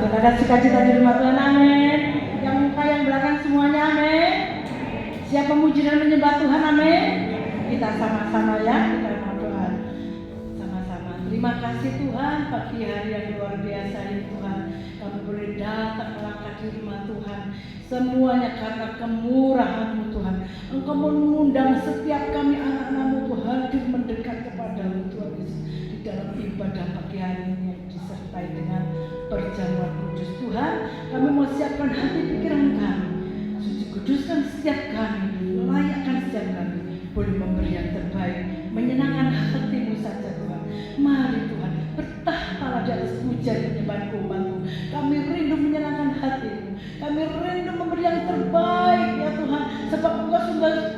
Tuhan ada sukacita di rumah Tuhan, amin. Yang muka yang belakang semuanya, amin. Siap memuji dan menyembah Tuhan, amin. Kita sama-sama ya, kita mau doa sama-sama. Terima kasih Tuhan, pagi hari yang luar biasa ini Tuhan, kami boleh datang melangkah di rumah Tuhan. Semuanya karena kemurahan-Mu Tuhan. Engkau mengundang setiap kami anak-anak-Mu Tuhan hadir mendekat kepada-Mu Tuhan Yesus di dalam ibadah pagi hari ini yang disertai dengan perjamuan kudus Tuhan. Kami mau siapkan hati pikiran kami, suci kuduskan setiap kami, layakkan setiap kami boleh memberi yang terbaik, menyenangkan hati-Mu saja Tuhan. Mari Tuhan, bertahtalah di atas pujian penyembahan umat-Mu. Kami rindu menyenangkan hati-Mu, kami rindu memberi yang terbaik ya Tuhan, sebab Engkau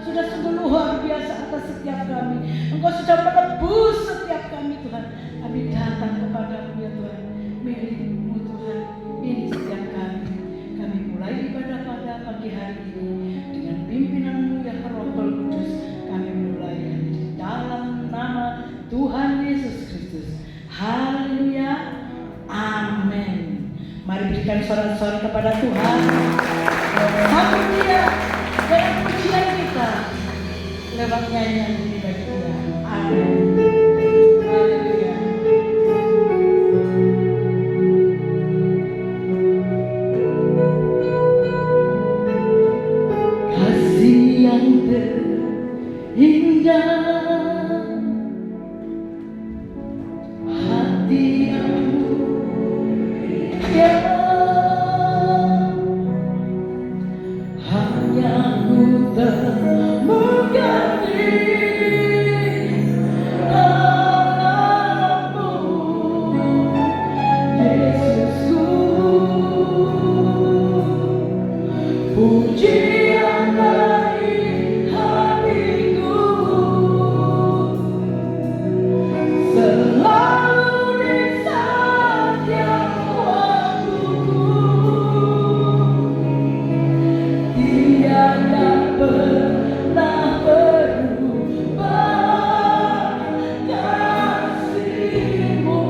sudah sungguh luar biasa atas setiap kami. Engkau sudah menebus setiap kami Tuhan. Kami datang kepada-Mu ya Tuhan, milik-Mu Tuhan, ini setiap kami. Kami mulai ibadah pada pagi hari ini dengan pimpinan-Mu ya Roh Kudus. Kami mulai di dalam nama Tuhan Yesus Kristus. Haleluya, amin. Mari berikan sorak-sorai kepada Tuhan. Sambut Dia dengan pujian kita lewat nyanyian ini bagi Dia. Amin. Haleluya. Kasih yang terindah, hati yang mulia, hanya Ku temukan di dalam-Mu, Yesusku. Pujian dari hatiku selalu di setiap waktuku, tiada pernah berubah kasih-Mu.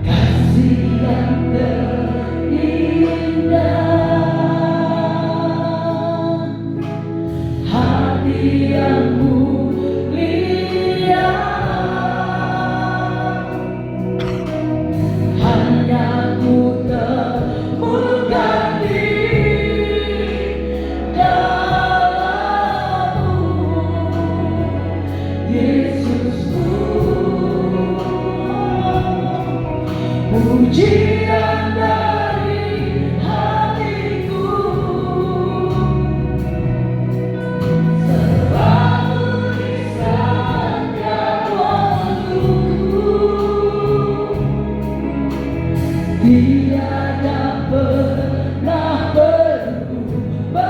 Kasih yang terindah, hati yang mulia, hanya Ku temukan di dalam-Mu, Yesusku. Pujian dari hatiku selalu di setiap waktuku, tiada pernah berubah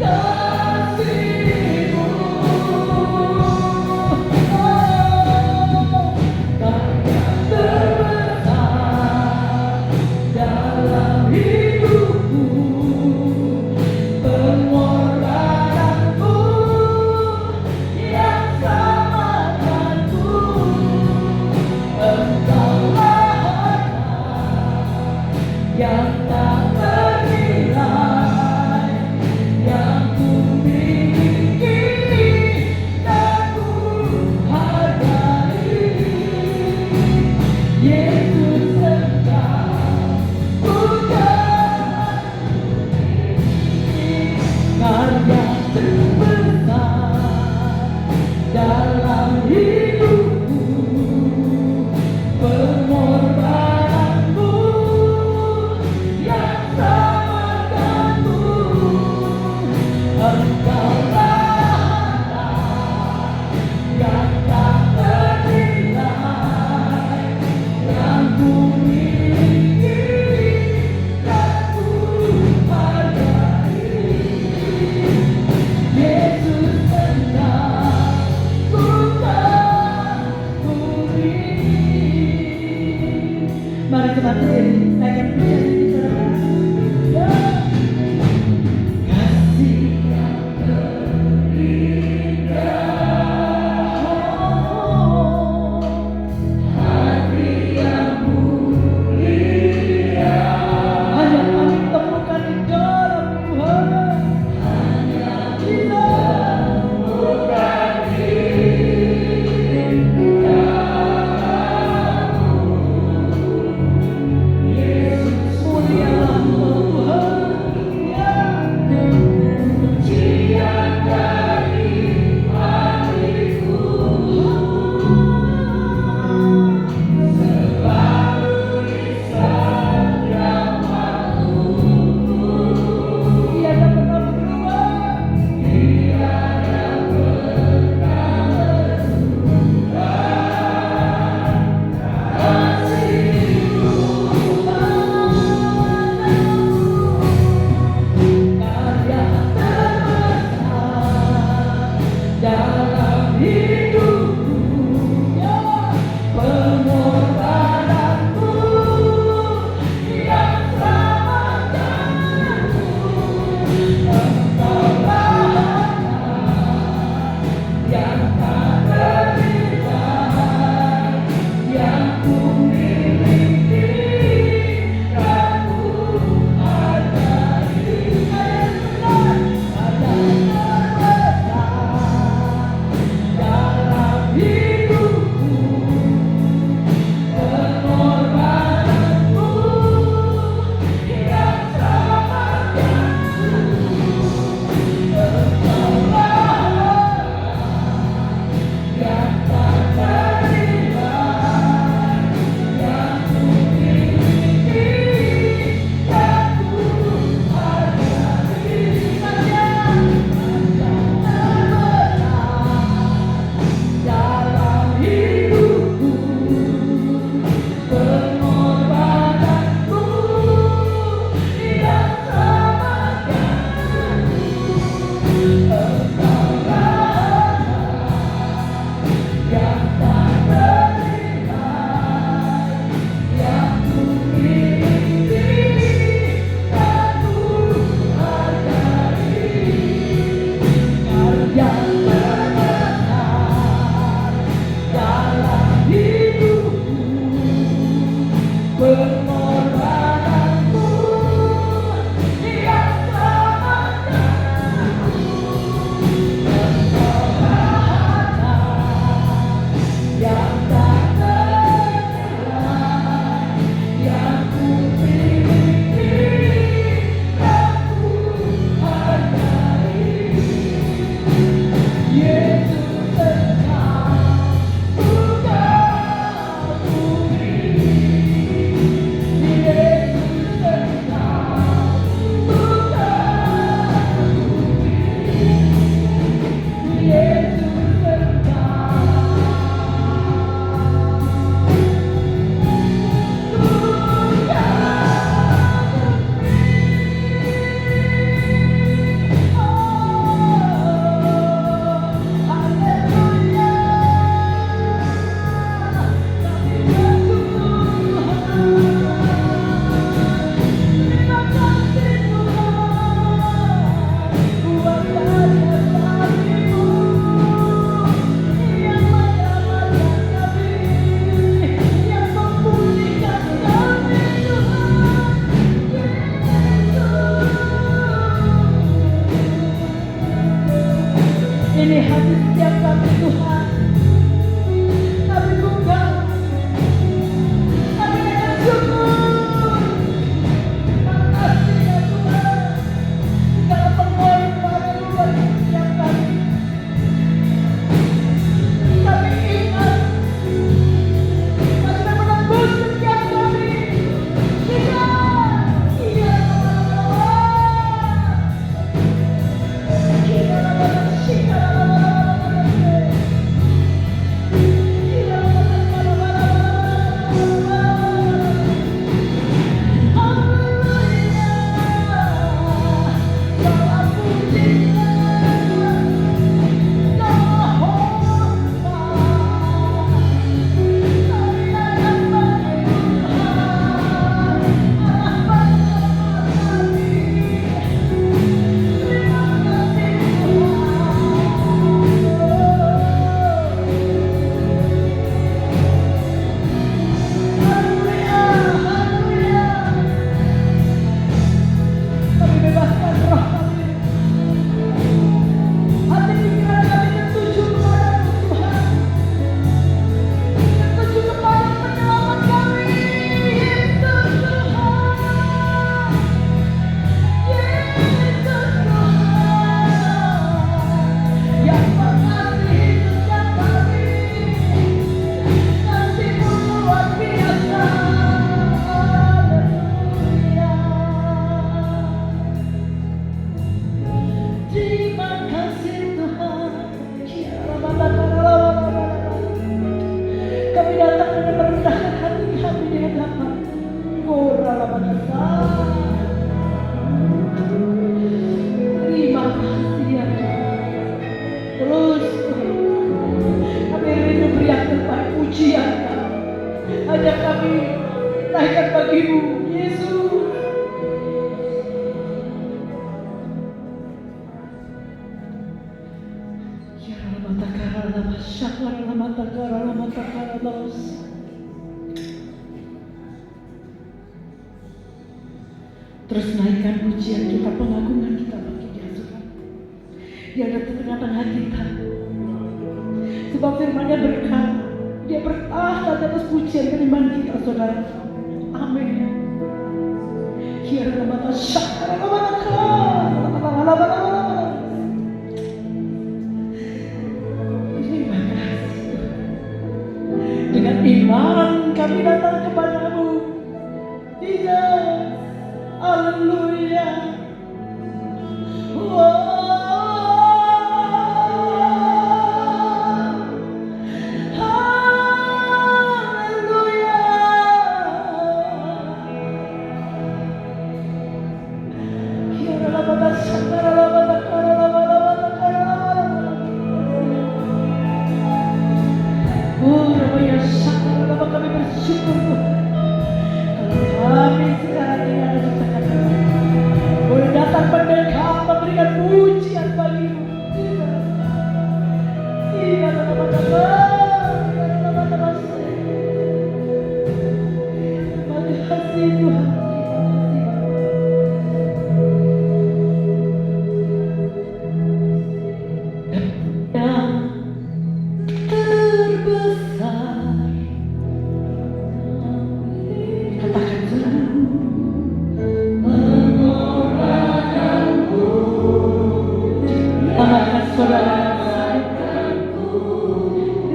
kasih-Mu. Takkan terbesar pujian kami. Hanya kami naikkan bagi-Mu, Yesus. Ya terus naikkan pujian kita, pengagungan kita bagi Dia, Saudara. Dia ada di tengah-tengah kita. Sebab firman-Nya berkata, Dia bertahta di atas pujian dan iman kita, Saudara. Amin. Dengan iman kami datang kepada-Mu, Jesus. Haleluya. Kami bersyukur kalau kami sekarang ini ada di tengah-tengah, boleh datang mendekat memberikan pujian bagi-Mu.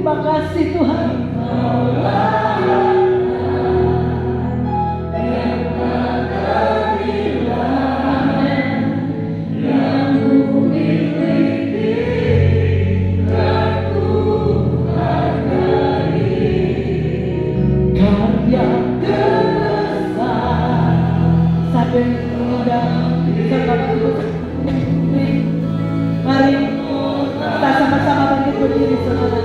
Terima kasih Tuhan. Terima kasih Tuhan. Karya terbesar sampai muda mari kita sama-sama bangkit berdiri, Saudara.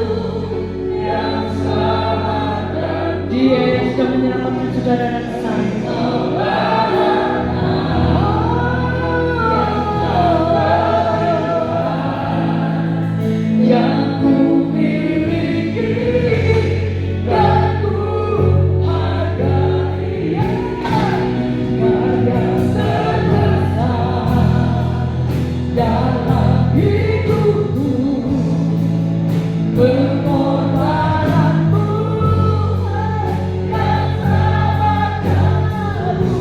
Dia yang sudah menyelamatkan saudara dan saya. Yang ku miliki dan ku hargai, karya terbesar dalam hidupku, pengorbananmu yang selamatkanku.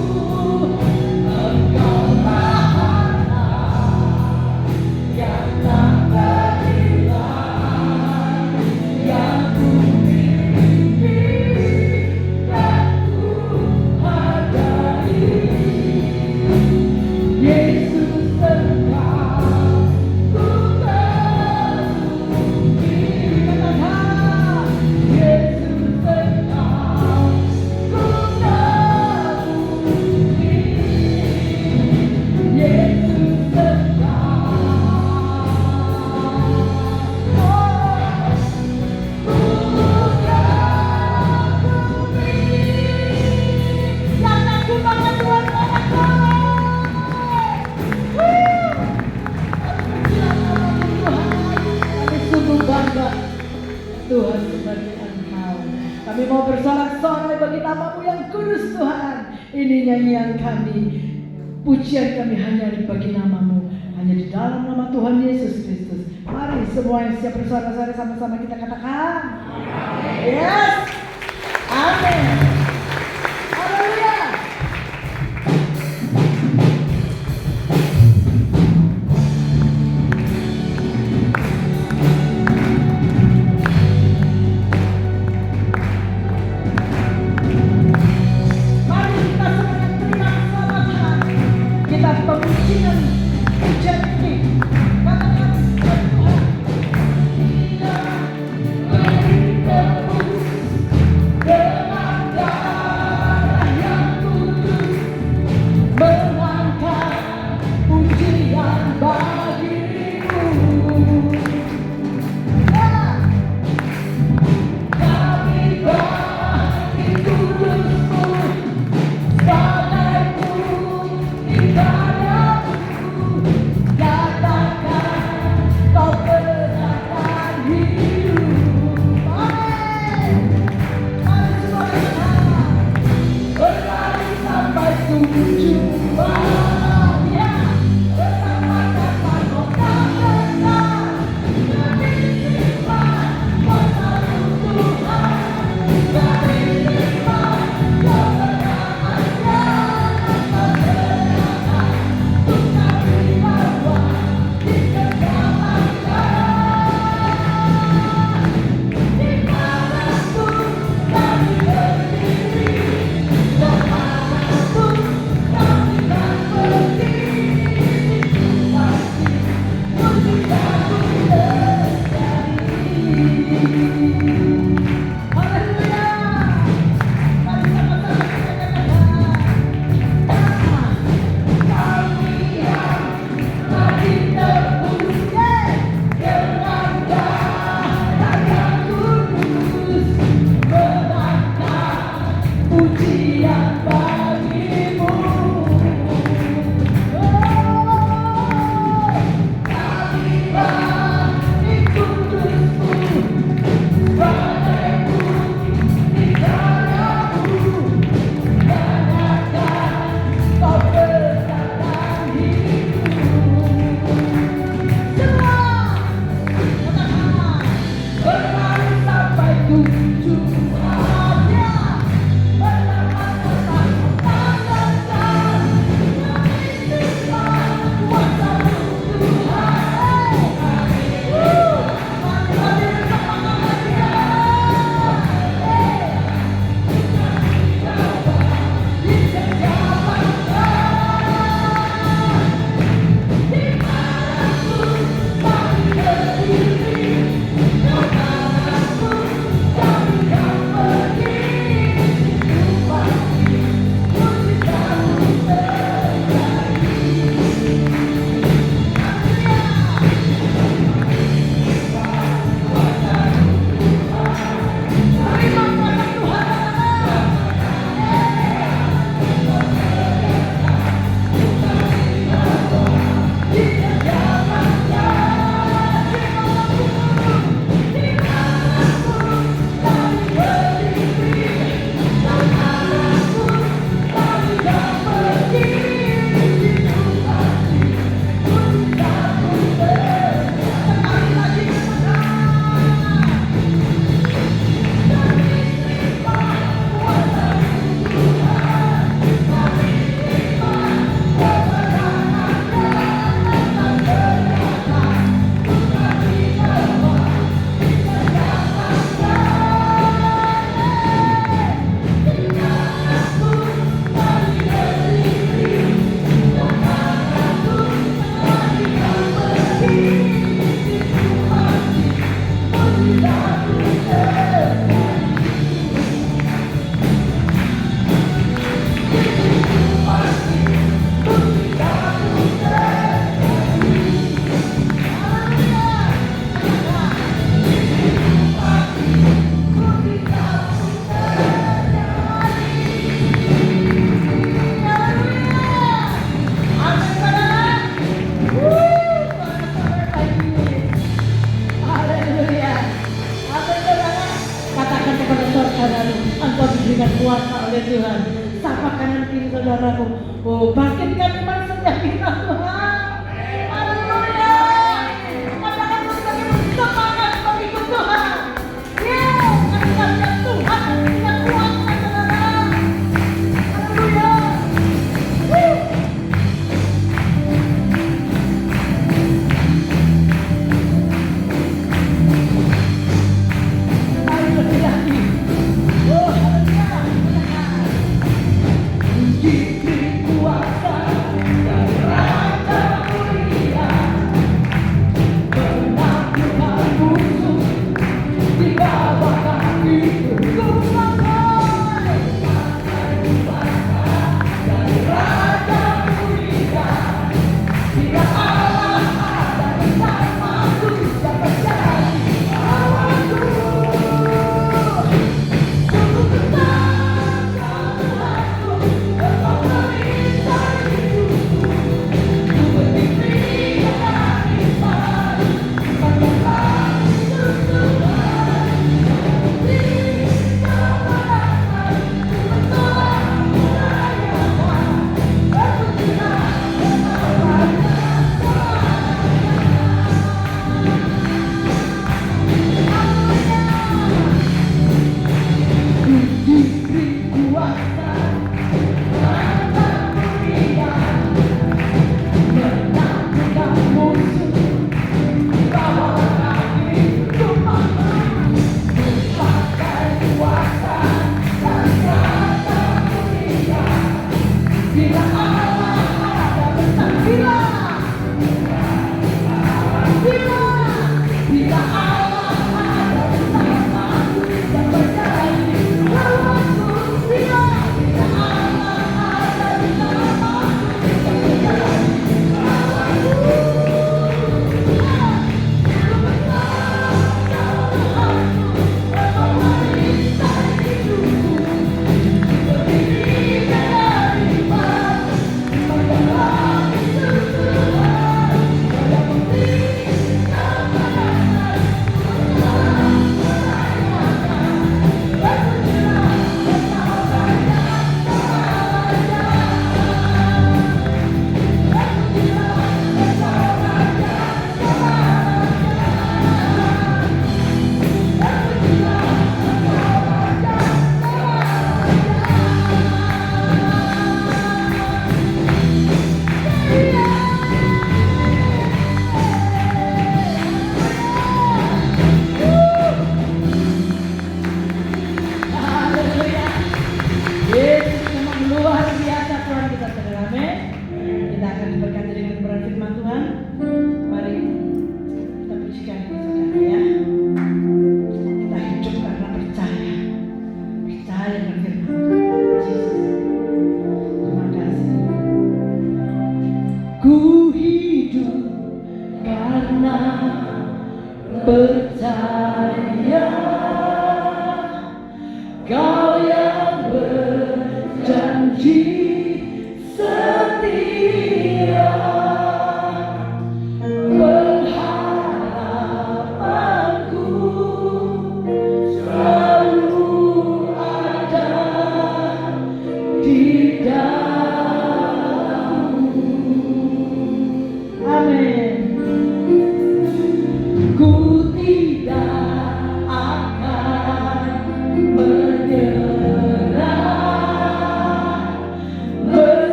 Engkau Rahana yang tak terhilang, yang ku miliki dan ku hargai. Yesus Engkau ku kasihi. Katakan, Yesus Engkau ku kasihi. Yesus Engkau yang aku banget Tuhan kami sungguh bangga Tuhan sebagai Engkau. Kami mau bersorak-sorai bagi nama-Mu yang kudus Tuhan. Ini nyanyian kami, pujian kami hanya bagi nama-Mu, hanya di dalam nama Tuhan Yesus Kristus. Mari semua yang siap bersorak-sorai sama-sama kita katakan. Yes. Amin. Haleluya. Mari kita semuanya terima keselamatan. Kita pemujian pujian ini. Katakan Tuhan. Kita beri tepuk dengan dengan kuasa oleh Tuhan. Sapa kanan kiri saudaraku. Oh, bangkitkan iman setiap kita Tuhan. Haleluya. Katakan sebagai semangat bagi Tuhan. Yes, katakan Tuhan tidak kuasa saudara. Haleluya. Ayo berhati. Oh, haleluya. Diberi kuasa dan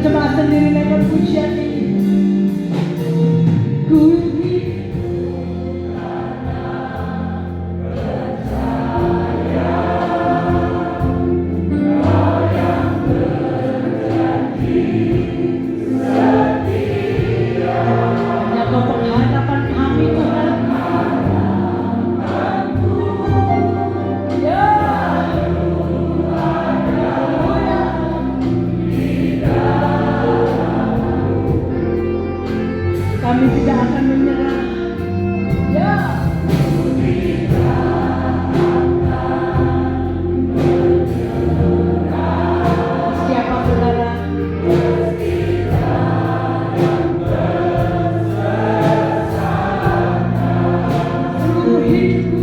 berjemaah sendiri lewat pujian ini. Ku kami tidak akan menyerah. Ya. Siapa saudara? Seluruh hidupku.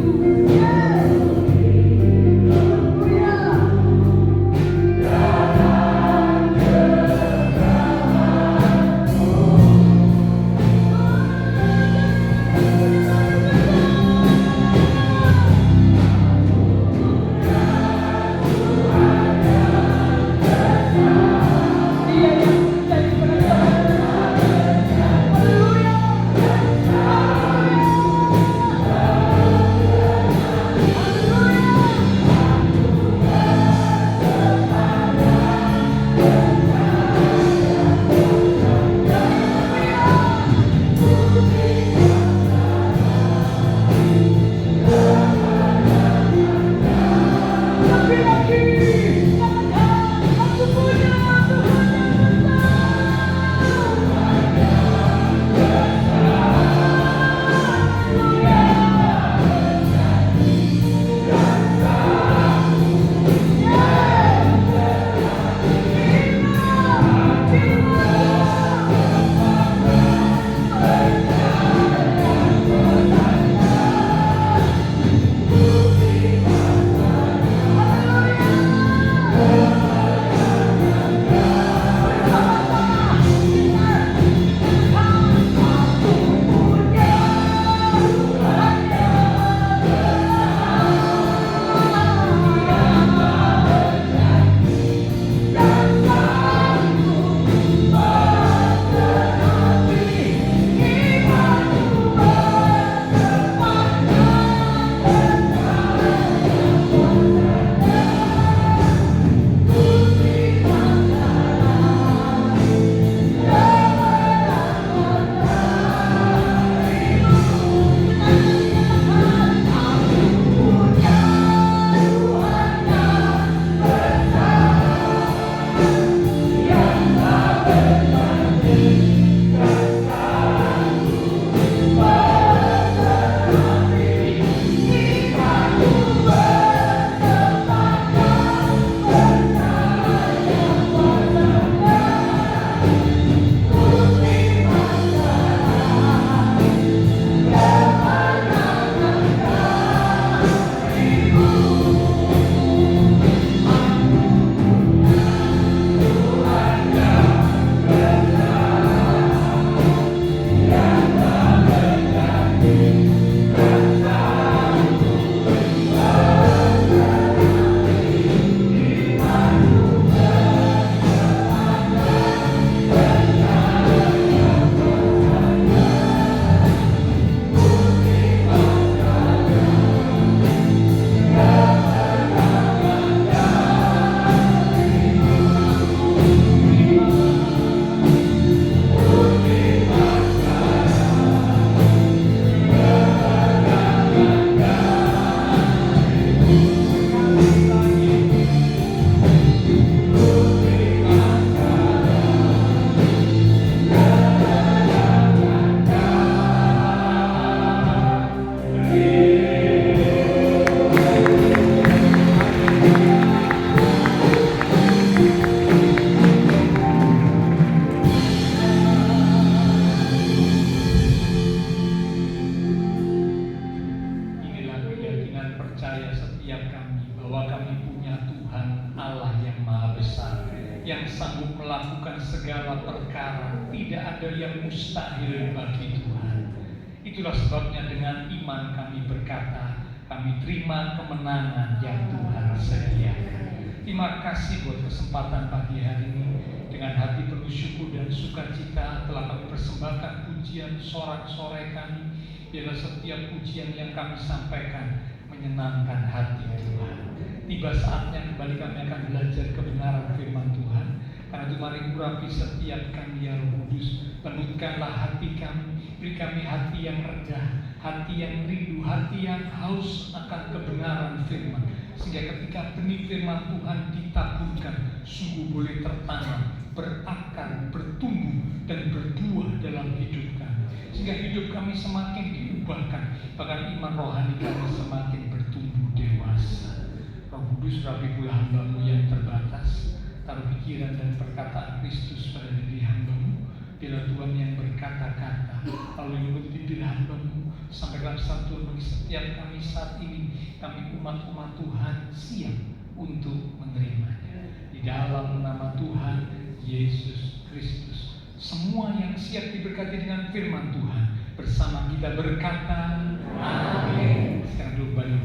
segala perkara, tidak ada yang mustahil bagi Tuhan. Itulah sebabnya dengan iman kami berkata, kami terima kemenangan yang Tuhan sediakan. Terima kasih buat kesempatan pagi hari ini. Dengan hati penuh penuh syukur dan sukacita telah kami persembahkan pujian sorak-sorai kami. Biarlah setiap pujian yang kami sampaikan menyenangkan hati Tuhan. Tiba saatnya kembali kami akan belajar kebenaran firman Tuhan. Karena itu mari urapi setiap kami ya Roh Kudus. Lembutkanlah hati kami, beri kami hati yang rendah, hati yang rindu, hati yang haus akan kebenaran firman. Sehingga ketika benih firman Tuhan ditaburkan, sungguh boleh tertanam, berakar, bertumbuh, dan berbuah dalam hidup kami. Sehingga hidup kami semakin diubahkan, bahkan iman rohani kami semakin bertumbuh dewasa. Roh Kudus, rapi pula hamba-Mu yang terbatas. Taruh pikiran dan perkataan Kristus pada diri hamba-Mu. Bila Tuhan yang berkata-kata lalu mulut bibir hamba-Mu, sampaikan satu bagi setiap kami saat ini. Kami umat-umat Tuhan siap untuk menerimanya. Di dalam nama Tuhan Yesus Kristus, semua yang siap diberkati dengan firman Tuhan bersama kita berkata amin. Sekarang dulu balik.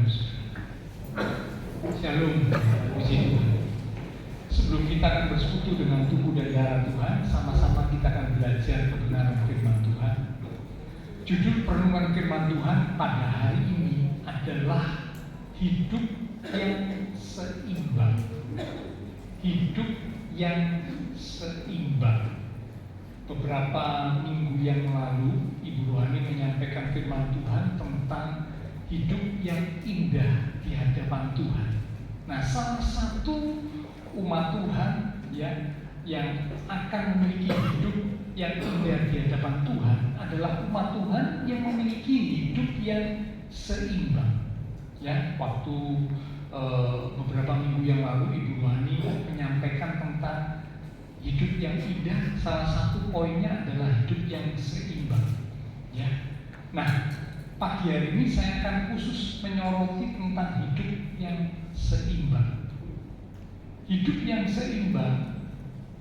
Shalom, puji Tuhan. Sebelum kita akan bersekutu dengan tubuh dan darah Tuhan, sama-sama kita akan belajar kebenaran firman Tuhan. Judul perenungan firman Tuhan pada hari ini adalah hidup yang seimbang. Hidup yang seimbang. Beberapa minggu yang lalu, Ibu Rohani menyampaikan firman Tuhan tentang hidup yang indah di hadapan Tuhan. Nah, salah satu umat Tuhan ya yang akan memiliki hidup yang indah di hadapan Tuhan adalah umat Tuhan yang memiliki hidup yang seimbang. Ya, waktu beberapa minggu yang lalu Ibu Wani menyampaikan tentang hidup yang indah. Salah satu poinnya adalah hidup yang seimbang. Ya, nah pagi hari ini saya akan khusus menyoroti tentang hidup yang seimbang. Hidup yang seimbang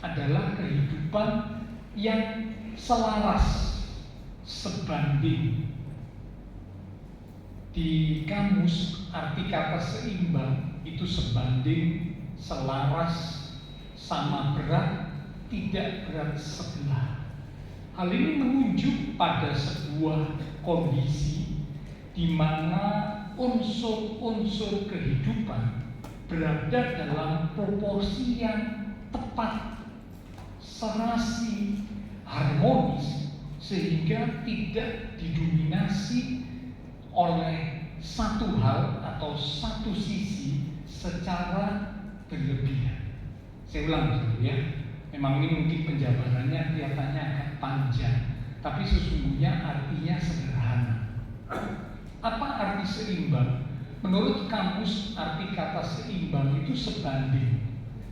adalah kehidupan yang selaras, sebanding. Di kamus arti kata seimbang itu sebanding, selaras, sama berat, tidak berat sebelah. Hal ini menunjuk pada sebuah kondisi di mana unsur-unsur kehidupan berada dalam proporsi yang tepat, serasi, harmonis, sehingga tidak didominasi oleh satu hal atau satu sisi secara berlebihan. Saya ulang dulu ya, memang ini mungkin penjabarannya kelihatannya agak panjang, tapi sesungguhnya artinya sederhana. Apa arti seimbang? Menurut kamus, arti kata seimbang itu sebanding,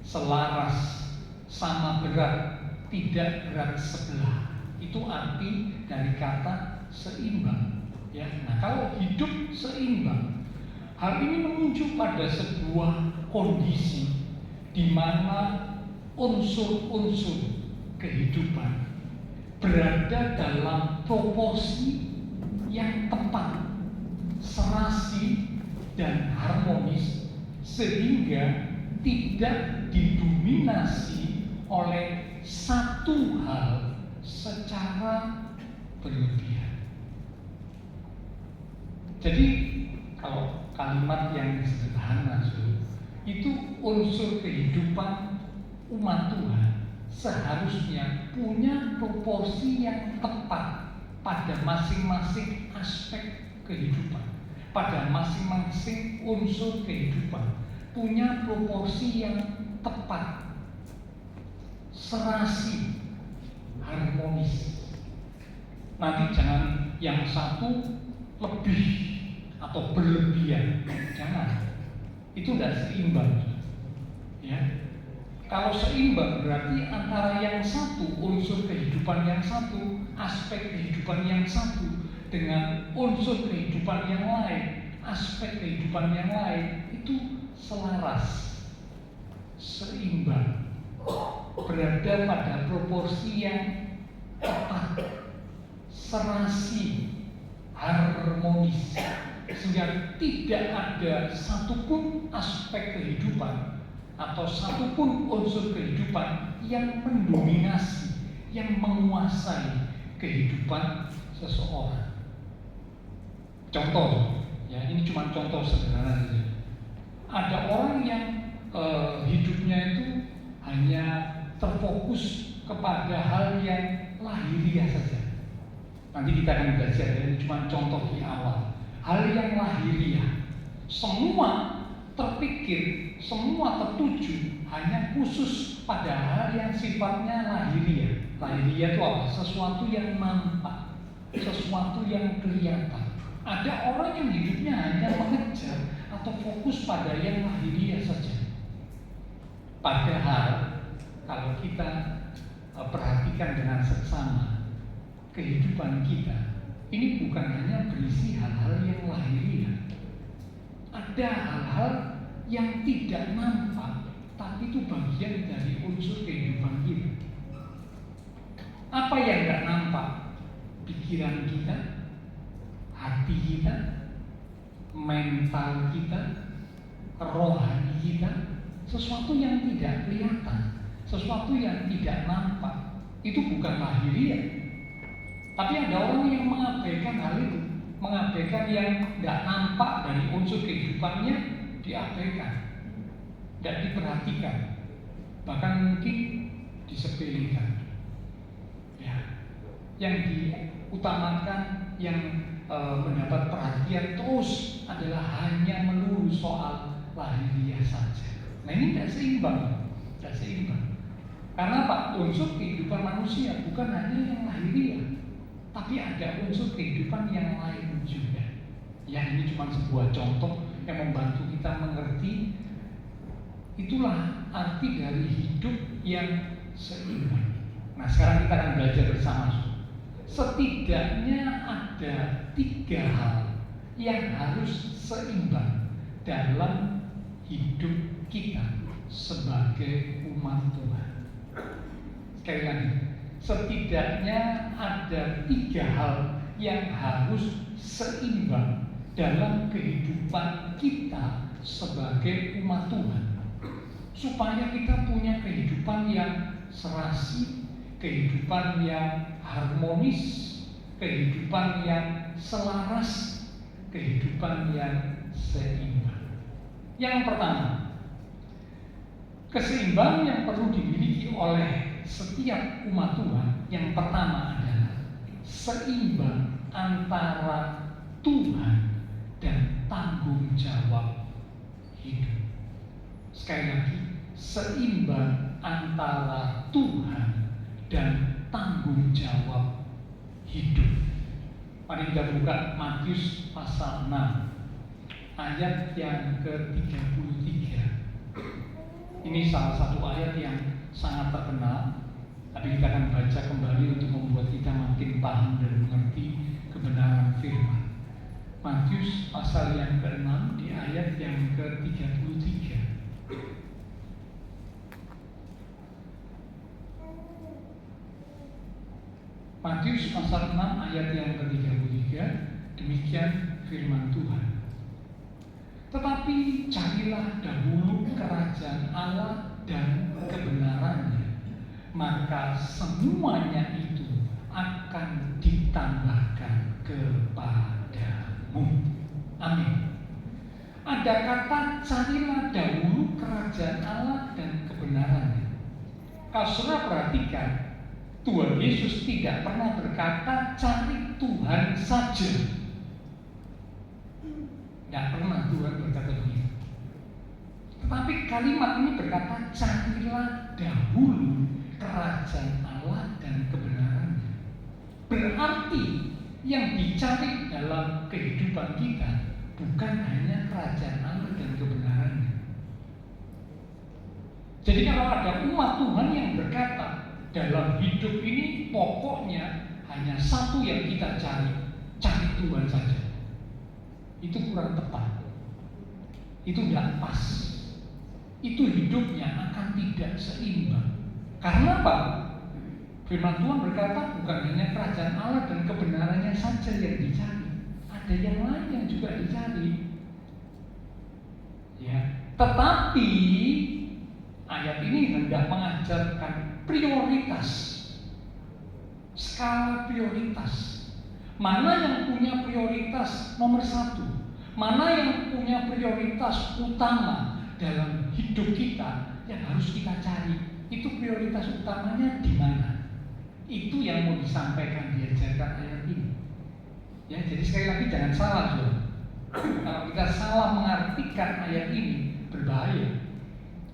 selaras, sama berat, tidak berat sebelah. Itu arti dari kata seimbang. Ya, nah kalau hidup seimbang, hal ini menunjuk pada sebuah kondisi di mana unsur-unsur kehidupan berada dalam proporsi yang tepat, serasi dan harmonis, sehingga tidak didominasi oleh satu hal secara berlebihan. Jadi kalau kalimat yang sederhana itu unsur kehidupan umat Tuhan seharusnya punya proporsi yang tepat pada masing-masing aspek kehidupan, pada masing-masing unsur kehidupan, punya proporsi yang tepat, serasi, harmonis. Nanti jangan yang satu lebih atau berlebihan, jangan. Itu tidak seimbang. Ya. Kalau seimbang berarti antara yang satu, unsur kehidupan yang satu, aspek kehidupan yang satu, dengan unsur kehidupan yang lain, aspek kehidupan yang lain, itu selaras, seimbang, berada pada proporsi yang tepat, serasi, harmonis, sehingga tidak ada satupun aspek kehidupan atau satupun unsur kehidupan yang mendominasi, yang menguasai kehidupan seseorang. Contoh, ya ini cuma contoh sederhana saja. Ada orang yang hidupnya itu hanya terfokus kepada hal yang lahiriah saja. Nanti kita akan belajar, ini cuma contoh di awal. Hal yang lahiriah, semua terpikir, semua tertuju hanya khusus pada hal yang sifatnya lahiriah. Lahiriah itu apa? Sesuatu yang nampak, sesuatu yang kelihatan. Ada orang yang hidupnya hanya mengejar atau fokus pada yang lahiriah saja. Padahal kalau kita perhatikan dengan seksama, kehidupan kita ini bukan hanya berisi hal-hal yang lahiriah. Ada hal-hal yang tidak nampak, tapi itu bagian dari unsur kehidupan kita. Apa yang tidak nampak? Pikiran kita, hati kita, mental kita, rohani kita, sesuatu yang tidak kelihatan, sesuatu yang tidak nampak. Itu bukan lahiriah. Tapi ada orang yang mengabaikan hal itu, mengabaikan yang tidak nampak dari unsur kehidupannya, diabaikan, tidak diperhatikan, bahkan mungkin disepelekan. Ya, yang diutamakan, yang mendapat perhatian terus adalah hanya melulu soal lahiriah saja. Nah ini tidak seimbang, tidak seimbang. Karena Pak, unsur kehidupan manusia bukan hanya yang lahiriah, tapi ada unsur kehidupan yang lain juga. Ya ini cuma sebuah contoh yang membantu kita mengerti. Itulah arti dari hidup yang seimbang. Nah sekarang kita akan belajar bersama. Setidaknya ada 3 hal yang harus seimbang dalam hidup kita sebagai umat Tuhan. Sekali lagi, setidaknya ada 3 hal yang harus seimbang dalam kehidupan kita sebagai umat Tuhan, supaya kita punya kehidupan yang serasi, kehidupan yang harmonis, kehidupan yang selaras, kehidupan yang seimbang. Yang pertama, keseimbangan yang perlu dimiliki oleh setiap umat Tuhan, yang pertama adalah seimbang antara Tuhan dan tanggung jawab hidup. Sekali lagi, seimbang antara Tuhan dan tanggung jawab hidup. Mari kita buka Matius pasal 6 ayat yang ke-33. Ini salah satu ayat yang sangat terkenal, tapi kita akan baca kembali untuk membuat kita makin paham dan mengerti kebenaran firman. Matius pasal yang ke-6 di ayat yang ke-33. Matius pasal 6 ayat yang ke-33, demikian firman Tuhan. Tetapi carilah dahulu kerajaan Allah dan kebenarannya, maka semuanya itu akan ditambahkan kepadamu. Amin. Ada kata carilah dahulu kerajaan Allah dan kebenarannya. Kalau saudara perhatikan, Tuhan Yesus tidak pernah berkata cari Tuhan saja. Tidak pernah Tuhan berkata begitu. Tetapi kalimat ini berkata carilah dahulu kerajaan Allah dan kebenarannya. Berarti yang dicari dalam kehidupan kita bukan hanya kerajaan Allah dan kebenarannya. Jadi kalau ada umat Tuhan yang berkata dalam hidup ini pokoknya hanya satu yang kita cari Tuhan saja, itu kurang tepat, itu tidak pas, itu hidupnya akan tidak seimbang. Karena apa? Firman Tuhan berkata bukan hanya kerajaan Allah dan kebenarannya saja yang dicari, ada yang lain yang juga dicari. Ya, tetapi ayat ini hendak mengajarkan prioritas, skala prioritas. Mana yang punya prioritas nomor satu? Mana yang punya prioritas utama dalam hidup kita yang harus kita cari? Itu prioritas utamanya di mana? Itu yang mau disampaikan, diajarkan ayat ini. Ya, jadi sekali lagi jangan salah, saudara. Kalau kita salah mengartikan ayat ini, berbahaya.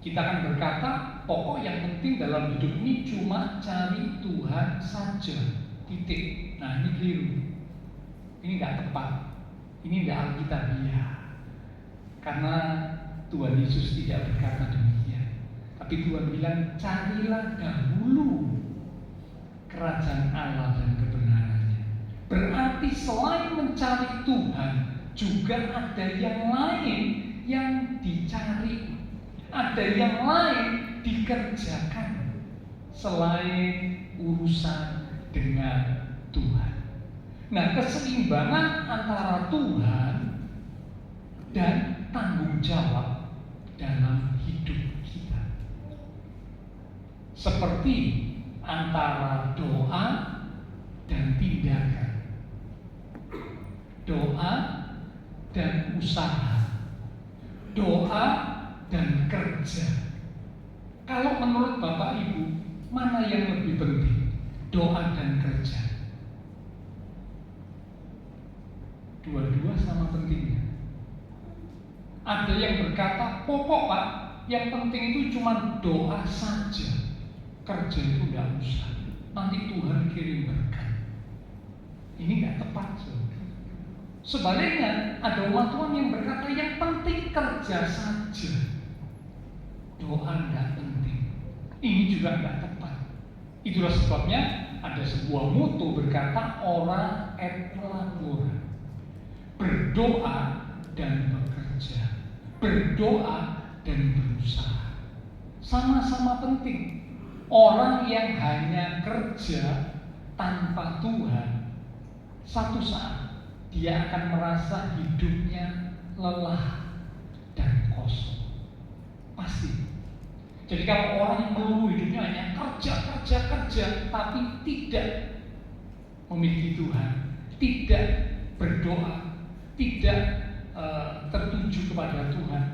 Kita akan berkata, pokok yang penting dalam hidup ini cuma cari Tuhan saja. Titik. Nah, ini keliru. Ini nggak tepat. Ini nggak alkitabiah. Karena Tuhan Yesus tidak berkata demikian. Tapi Tuhan bilang, carilah dahulu kerajaan Allah dan kebenarannya. Berarti selain mencari Tuhan, juga ada yang lain yang dicari. Ada yang lain dikerjakan selain urusan dengan Tuhan. Nah, keseimbangan antara Tuhan dan tanggung jawab dalam hidup kita, seperti antara doa dan tindakan, doa dan usaha, doa dan kerja. Kalau menurut Bapak Ibu, mana yang lebih penting? Doa dan kerja. Dua-dua sama pentingnya. Ada yang berkata, pokok Pak, yang penting itu cuma doa saja, kerja itu tidak usah, nanti Tuhan kirim berkat. Ini nggak tepat, saudara. Sebaliknya, ada umat Tuhan yang berkata yang penting kerja saja, doa nggak penting. Ini juga nggak tepat. Itulah sebabnya ada sebuah moto berkata ora et labora, berdoa dan bekerja, berdoa dan berusaha, sama-sama penting. Orang yang hanya kerja tanpa Tuhan, satu saat dia akan merasa hidupnya lelah dan kosong. Pasti. Jadi kalau orang melulu hidupnya hanya kerja, tapi tidak memiliki Tuhan, tidak berdoa, tidak tertuju kepada Tuhan,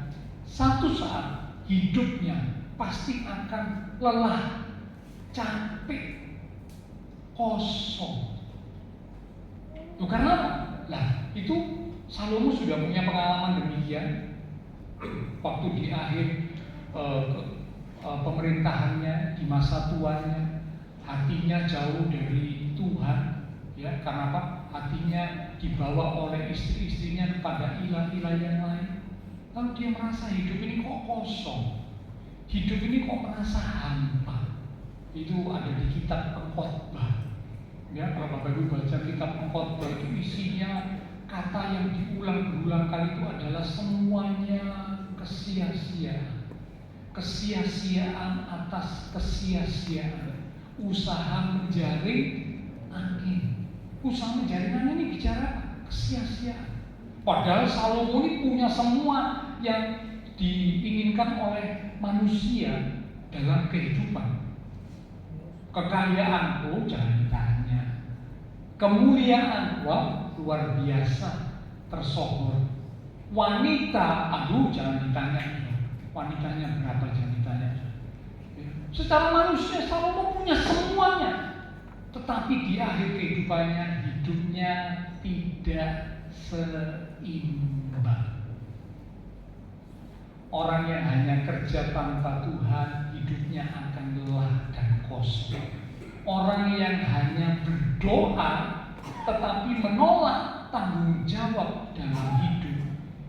satu saat hidupnya pasti akan lelah, capek, kosong. Karena apa? Lah, itu Salomo sudah punya pengalaman demikian waktu di akhir pemerintahannya, di masa tuanya, hatinya jauh dari Tuhan, ya, karena apa? Hatinya dibawa oleh istri-istrinya kepada ilah-ilah yang lain. Lalu dia merasa hidup ini kok kosong, hidup ini kok merasa hampa. Itu ada di kitab Pengkhotbah. Ya, kalau Bapak Ibu baca kitab Pengkhotbah itu isinya kata yang diulang berulang kali itu adalah semuanya kesia-siaan. Kesia-siaan atas kesia-siaan. Usaha menjaring angin. Usaha menjaring angin ini bicara kesia-siaan. Padahal Salomo ini punya semua yang diinginkan oleh manusia dalam kehidupan. Kekayaan, oh jangan ditanya. Kemuliaan, wah luar biasa, tersohor. Wanita, aduh jangan ditanya. Wanitanya berapa, jangan ditanya. Secara manusia Salomo punya semuanya, tetapi di akhir kehidupannya hidupnya tidak seimbang. Orang yang hanya kerja tanpa Tuhan hidupnya akan lelah dan kosong. Orang yang hanya berdoa tetapi menolak tanggung jawab dalam hidup,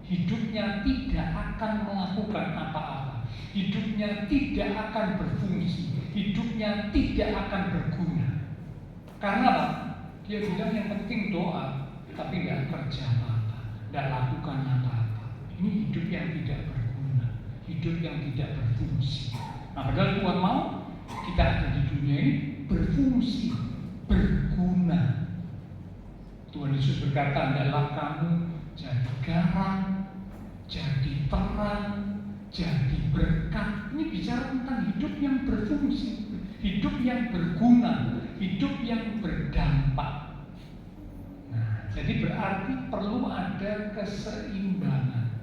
hidupnya tidak akan melakukan apa-apa. Hidupnya tidak akan berfungsi, hidupnya tidak akan berguna. Karena apa? Dia bilang yang penting doa, tapi nggak kerja apa-apa, nggak lakukan apa-apa. Ini hidup yang tidak berguna, hidup yang tidak berfungsi. Nah, padahal Tuhan mau kita ada di dunia ini berfungsi, berguna. Tuhan Yesus berkata, adalah kamu jadi garam, jadi terang, jadi berkat. Ini bicara tentang hidup yang berfungsi, hidup yang berguna, hidup yang berdampak. Nah, jadi berarti perlu ada keseimbangan.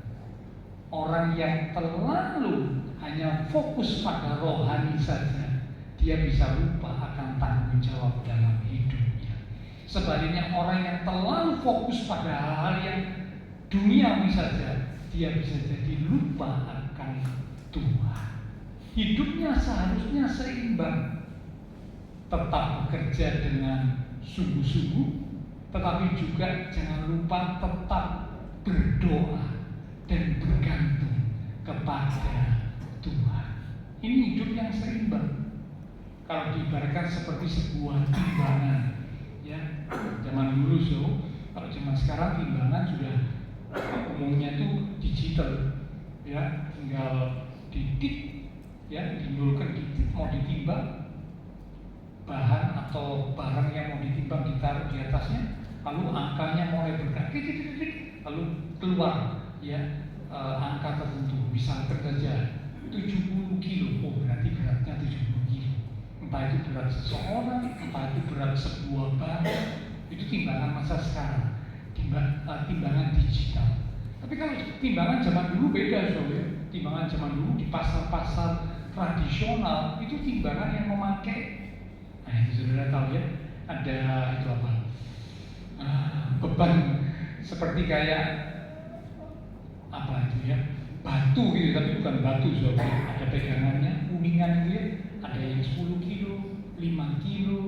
Orang yang terlalu hanya fokus pada rohani saja, dia bisa lupa akan tanggung jawab dalam hidupnya. Sebaliknya orang yang terlalu fokus pada hal-hal yang duniawi saja, dia bisa jadi lupa akan Tuhan. Hidupnya seharusnya seimbang, tetap bekerja dengan sungguh-sungguh, tetapi juga jangan lupa tetap berdoa dan bergantung kepada Tuhan. Ini hidup yang seimbang. Kalau diibaratkan seperti sebuah timbangan, ya, zaman dulu kalau zaman sekarang timbangan sudah umumnya itu digital, ya, tinggal ditik, ya, dinulkan ditik, mau ditimbang bahan atau barang yang mau ditimbang ditaruh di atasnya, lalu angkanya mulai bergerak, lalu keluar, ya, angka tertentu. Misalkan saja 70 kilo, oh berarti beratnya 70 kilo. Entah itu berat seseorang, entah itu berat sebuah barang. Itu timbangan masa sekarang, timbangan digital. Tapi kalau timbangan zaman dulu beda, soalnya timbangan zaman dulu di pasar-pasar tradisional itu timbangan yang memakai, nah itu saudara tahu ya, ada itu apa, beban seperti kayak apa itu ya, batu gitu, tapi bukan batu, soalnya ada pegangannya, kuningan gitu ya, ada yang 10 kilo, 5 kilo,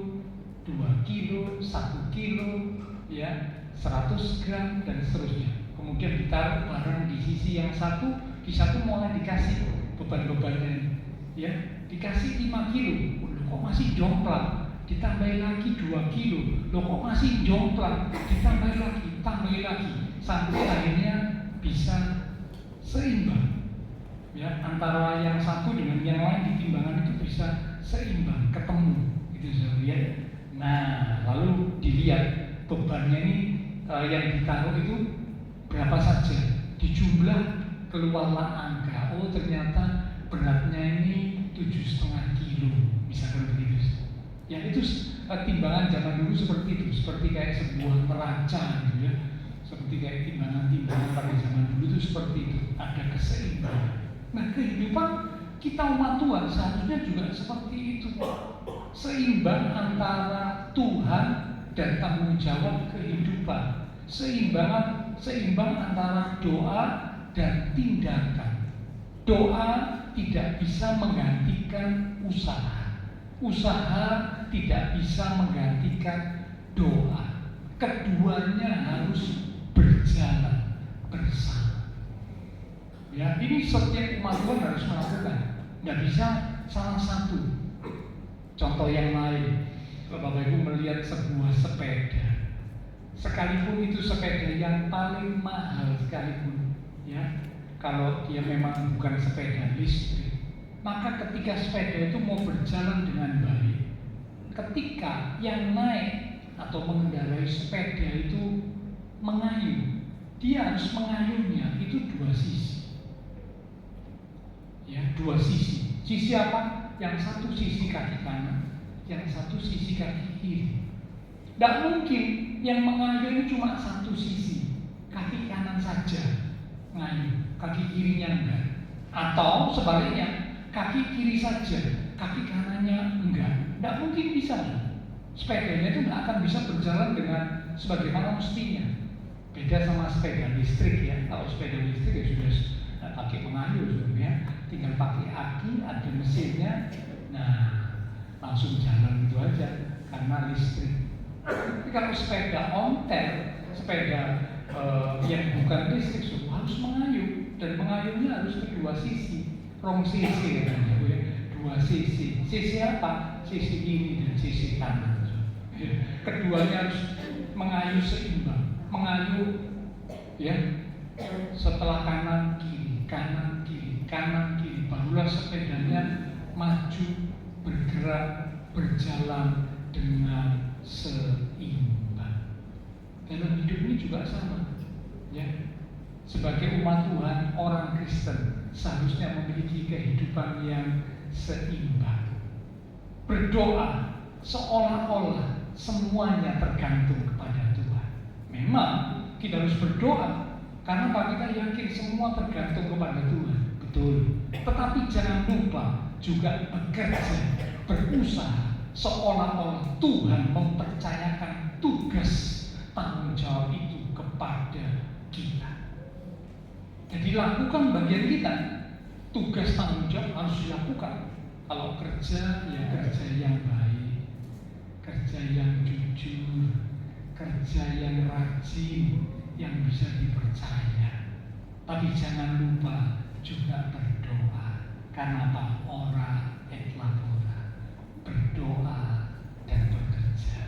2 kilo, 1 kilo, ya, 100 gram dan seterusnya. Kemudian ditaruh barang di sisi yang satu, di satu mulai dikasih beban-bebannya, ya, dikasih 5 kilo, loh kok masih jomplang, ditambahin lagi 2 kilo, loh kok masih jomplang, ditambahin lagi, sampai akhirnya bisa seimbang, ya, antara yang satu dengan yang lain di timbangan itu bisa seimbang, ketemu, gitu saudara. Nah, lalu dilihat bebannya ini yang ditaruh itu berapa saja, dijumlah keluarlah angka, oh ternyata beratnya ini 7,5 kilo, misalkan begitu. Ya itu timbangan zaman dulu seperti itu, seperti kayak sebuah neraca gitu ya, seperti kayak timbangan pada zaman dulu itu seperti itu, ada keseimbangan. Nah, kehidupan kita umat Tuhan seharusnya juga seperti itu, seimbang antara Tuhan dan tanggung jawab kehidupan, seimbang antara doa dan tindakan. Doa tidak bisa menggantikan usaha, usaha tidak bisa menggantikan doa. Keduanya harus berjalan bersama. Ya, ini setiap umat Tuhan harus melakukan. Nggak bisa salah satu. Contoh yang lain, kalau Bapak Ibu melihat sebuah sepeda, sekalipun itu sepeda yang paling mahal sekalipun, ya, kalau dia memang bukan sepeda listrik, maka ketika sepeda itu mau berjalan dengan baik, ketika yang naik atau mengendarai sepeda itu mengayuh, dia harus mengayuhnya itu dua sisi, ya, dua sisi. Sisi apa? Yang satu sisi kaki kanan, yang satu sisi kaki kiri. Tidak mungkin yang mengayuh ini cuma satu sisi, kaki kanan saja mengayuh, kaki kirinya enggak. Atau sebaliknya, kaki kiri saja, kaki kanannya enggak. Tidak mungkin bisa. Sepedanya itu nggak akan bisa berjalan dengan sebagaimana mestinya. Beda sama sepeda listrik ya. Kalau sepeda listrik ya sudah pakai pengayuh sebenarnya, tinggal pakai aki, ada mesinnya, nah langsung jalan gitu aja karena listrik. Tapi kalau sepeda ontel, sepeda yang bukan listrik harus mengayuh, dan mengayuhnya harus kedua sisi, rong sisi ya, dua sisi. Sisi apa? Sisi kiri dan sisi kanan. Keduanya harus mengayuh seimbang, mengayuh ya, setelah kanan kiri, kanan kiri, kanan kiri, barulah sepedanya maju, bergerak, berjalan dengan seimbang. Dalam hidup ini juga sama, ya. Sebagai umat Tuhan, orang Kristen, seharusnya memiliki kehidupan yang seimbang. Berdoa seolah-olah semuanya tergantung kepada Tuhan. Memang kita harus berdoa karena kita yakin semua tergantung kepada Tuhan. Betul. Tetapi jangan lupa juga bekerja, berusaha seolah-olah Tuhan mempercayakan tugas tanggung jawab itu kepada kita. Jadi lakukan bagian kita. Tugas tanggung jawab harus dilakukan. Kalau kerja, ya kerja yang baik, kerja yang jujur, kerja yang rajin, yang bisa dipercaya. Tapi jangan lupa juga berdoa. Karena apa? Ora et labora. Berdoa dan bekerja,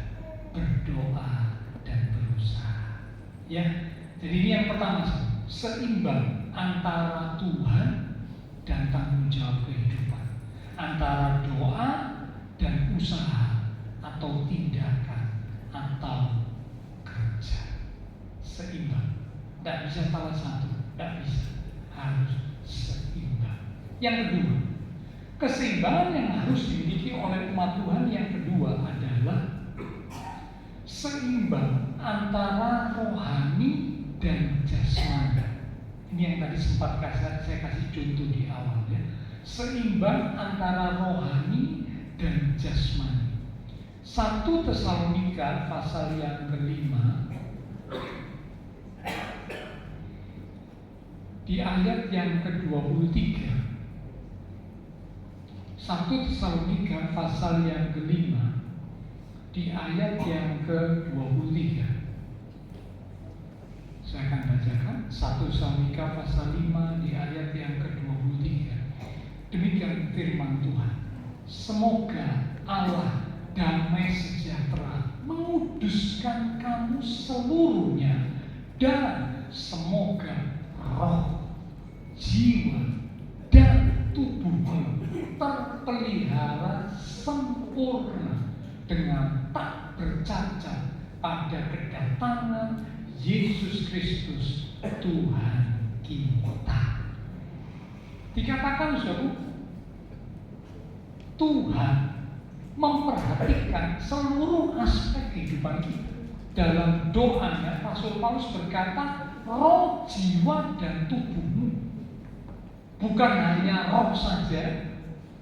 berdoa dan berusaha. Ya, jadi ini yang pertama, seimbang antara Tuhan dan tanggung jawab kehidupan, antara doa dan usaha atau tindakan atau kerja. Seimbang, tidak bisa salah satu, tidak bisa, harus seimbang. Yang kedua, keseimbangan yang harus dimiliki oleh umat Tuhan yang kedua adalah seimbang antara rohani dan jasmani. Ini yang tadi sempat saya kasih contoh di awal ya. Seimbang antara rohani dan jasmani. 1 Tesalonika pasal yang kelima di ayat yang ke-23. 1 Tesalonika pasal yang kelima di ayat yang ke-23. Saya akan bacakan 1 Tesalonika pasal 5 di ayat yang ke-23. Demikian firman Tuhan. Semoga Allah damai sejahtera menguduskan kamu seluruhnya, dan semoga roh, jiwa, dan tubuhmu terpelihara sempurna dengan tak bercacat pada kedatangan Yesus Kristus Tuhan kita. Dikatakan saudara, Tuhan memperhatikan seluruh aspek kehidupan kita. Dalam doanya Rasul Paulus berkata, roh, jiwa, dan tubuhmu. Bukan hanya roh saja,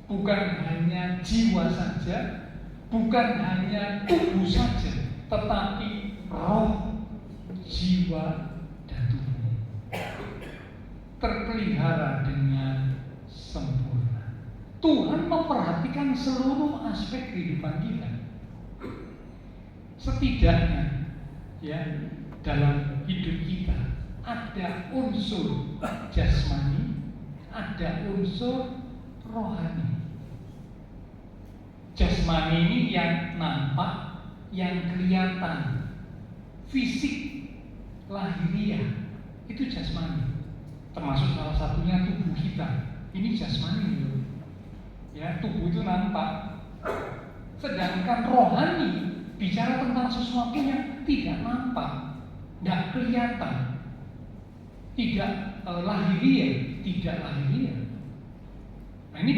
bukan hanya jiwa saja, bukan hanya tubuh saja, tetapi roh, jiwa, dan tubuh terpelihara dengan sempurna. Tuhan memperhatikan seluruh aspek kehidupan kita. Setidaknya ya, dalam hidup kita ada unsur jasmani, ada unsur rohani. Jasmani ini yang nampak, yang kelihatan, fisik, lahiriah, itu jasmani. Termasuk salah satunya tubuh kita. Ini jasmani loh. Ya, tubuh itu nampak. Sedangkan rohani bicara tentang sesuatu yang tidak nampak, tidak kelihatan, tidak lahiriah, tidak lahiriah. Nah, ini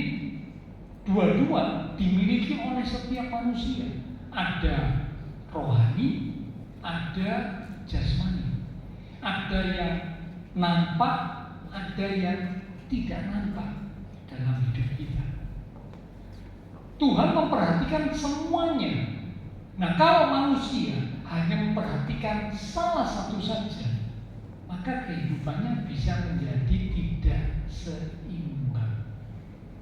dua-dua dimiliki oleh setiap manusia. Ada rohani, ada jasmani. Ada yang nampak, ada yang tidak nampak dalam hidup kita. Tuhan memperhatikan semuanya. Nah, kalau manusia hanya memperhatikan salah satu saja, maka kehidupannya bisa menjadi tidak seimbang.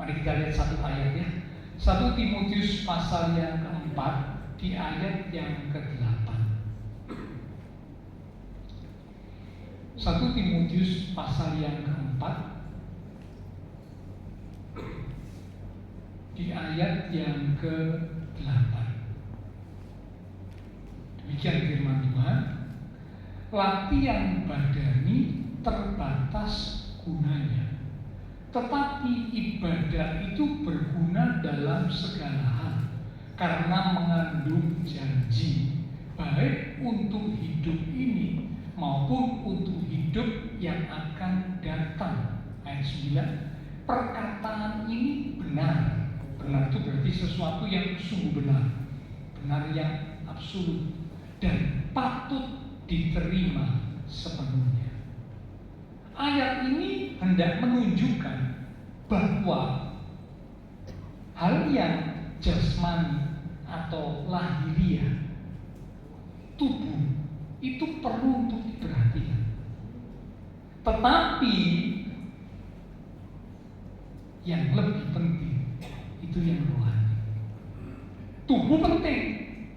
Mari kita lihat satu ayat ya. 1 Timotius pasal yang keempat di ayat yang ke-8. 1 Timotius pasal yang keempat di ayat yang ke-8. Demikian firman Tuhan. Latihan badani terbatas gunanya, tetapi ibadah itu berguna dalam segala hal, karena mengandung janji, baik untuk hidup ini maupun untuk hidup yang akan datang. ayat 9, perkataan ini benar. Benar itu berarti sesuatu yang sungguh benar, benar yang absolut dan patut diterima sepenuhnya. Ayat ini hendak menunjukkan bahwa hal yang jasmani atau lahiriah, tubuh, itu perlu untuk diperhatikan. Tetapi yang lebih penting itu yang rohani. Tubuh penting.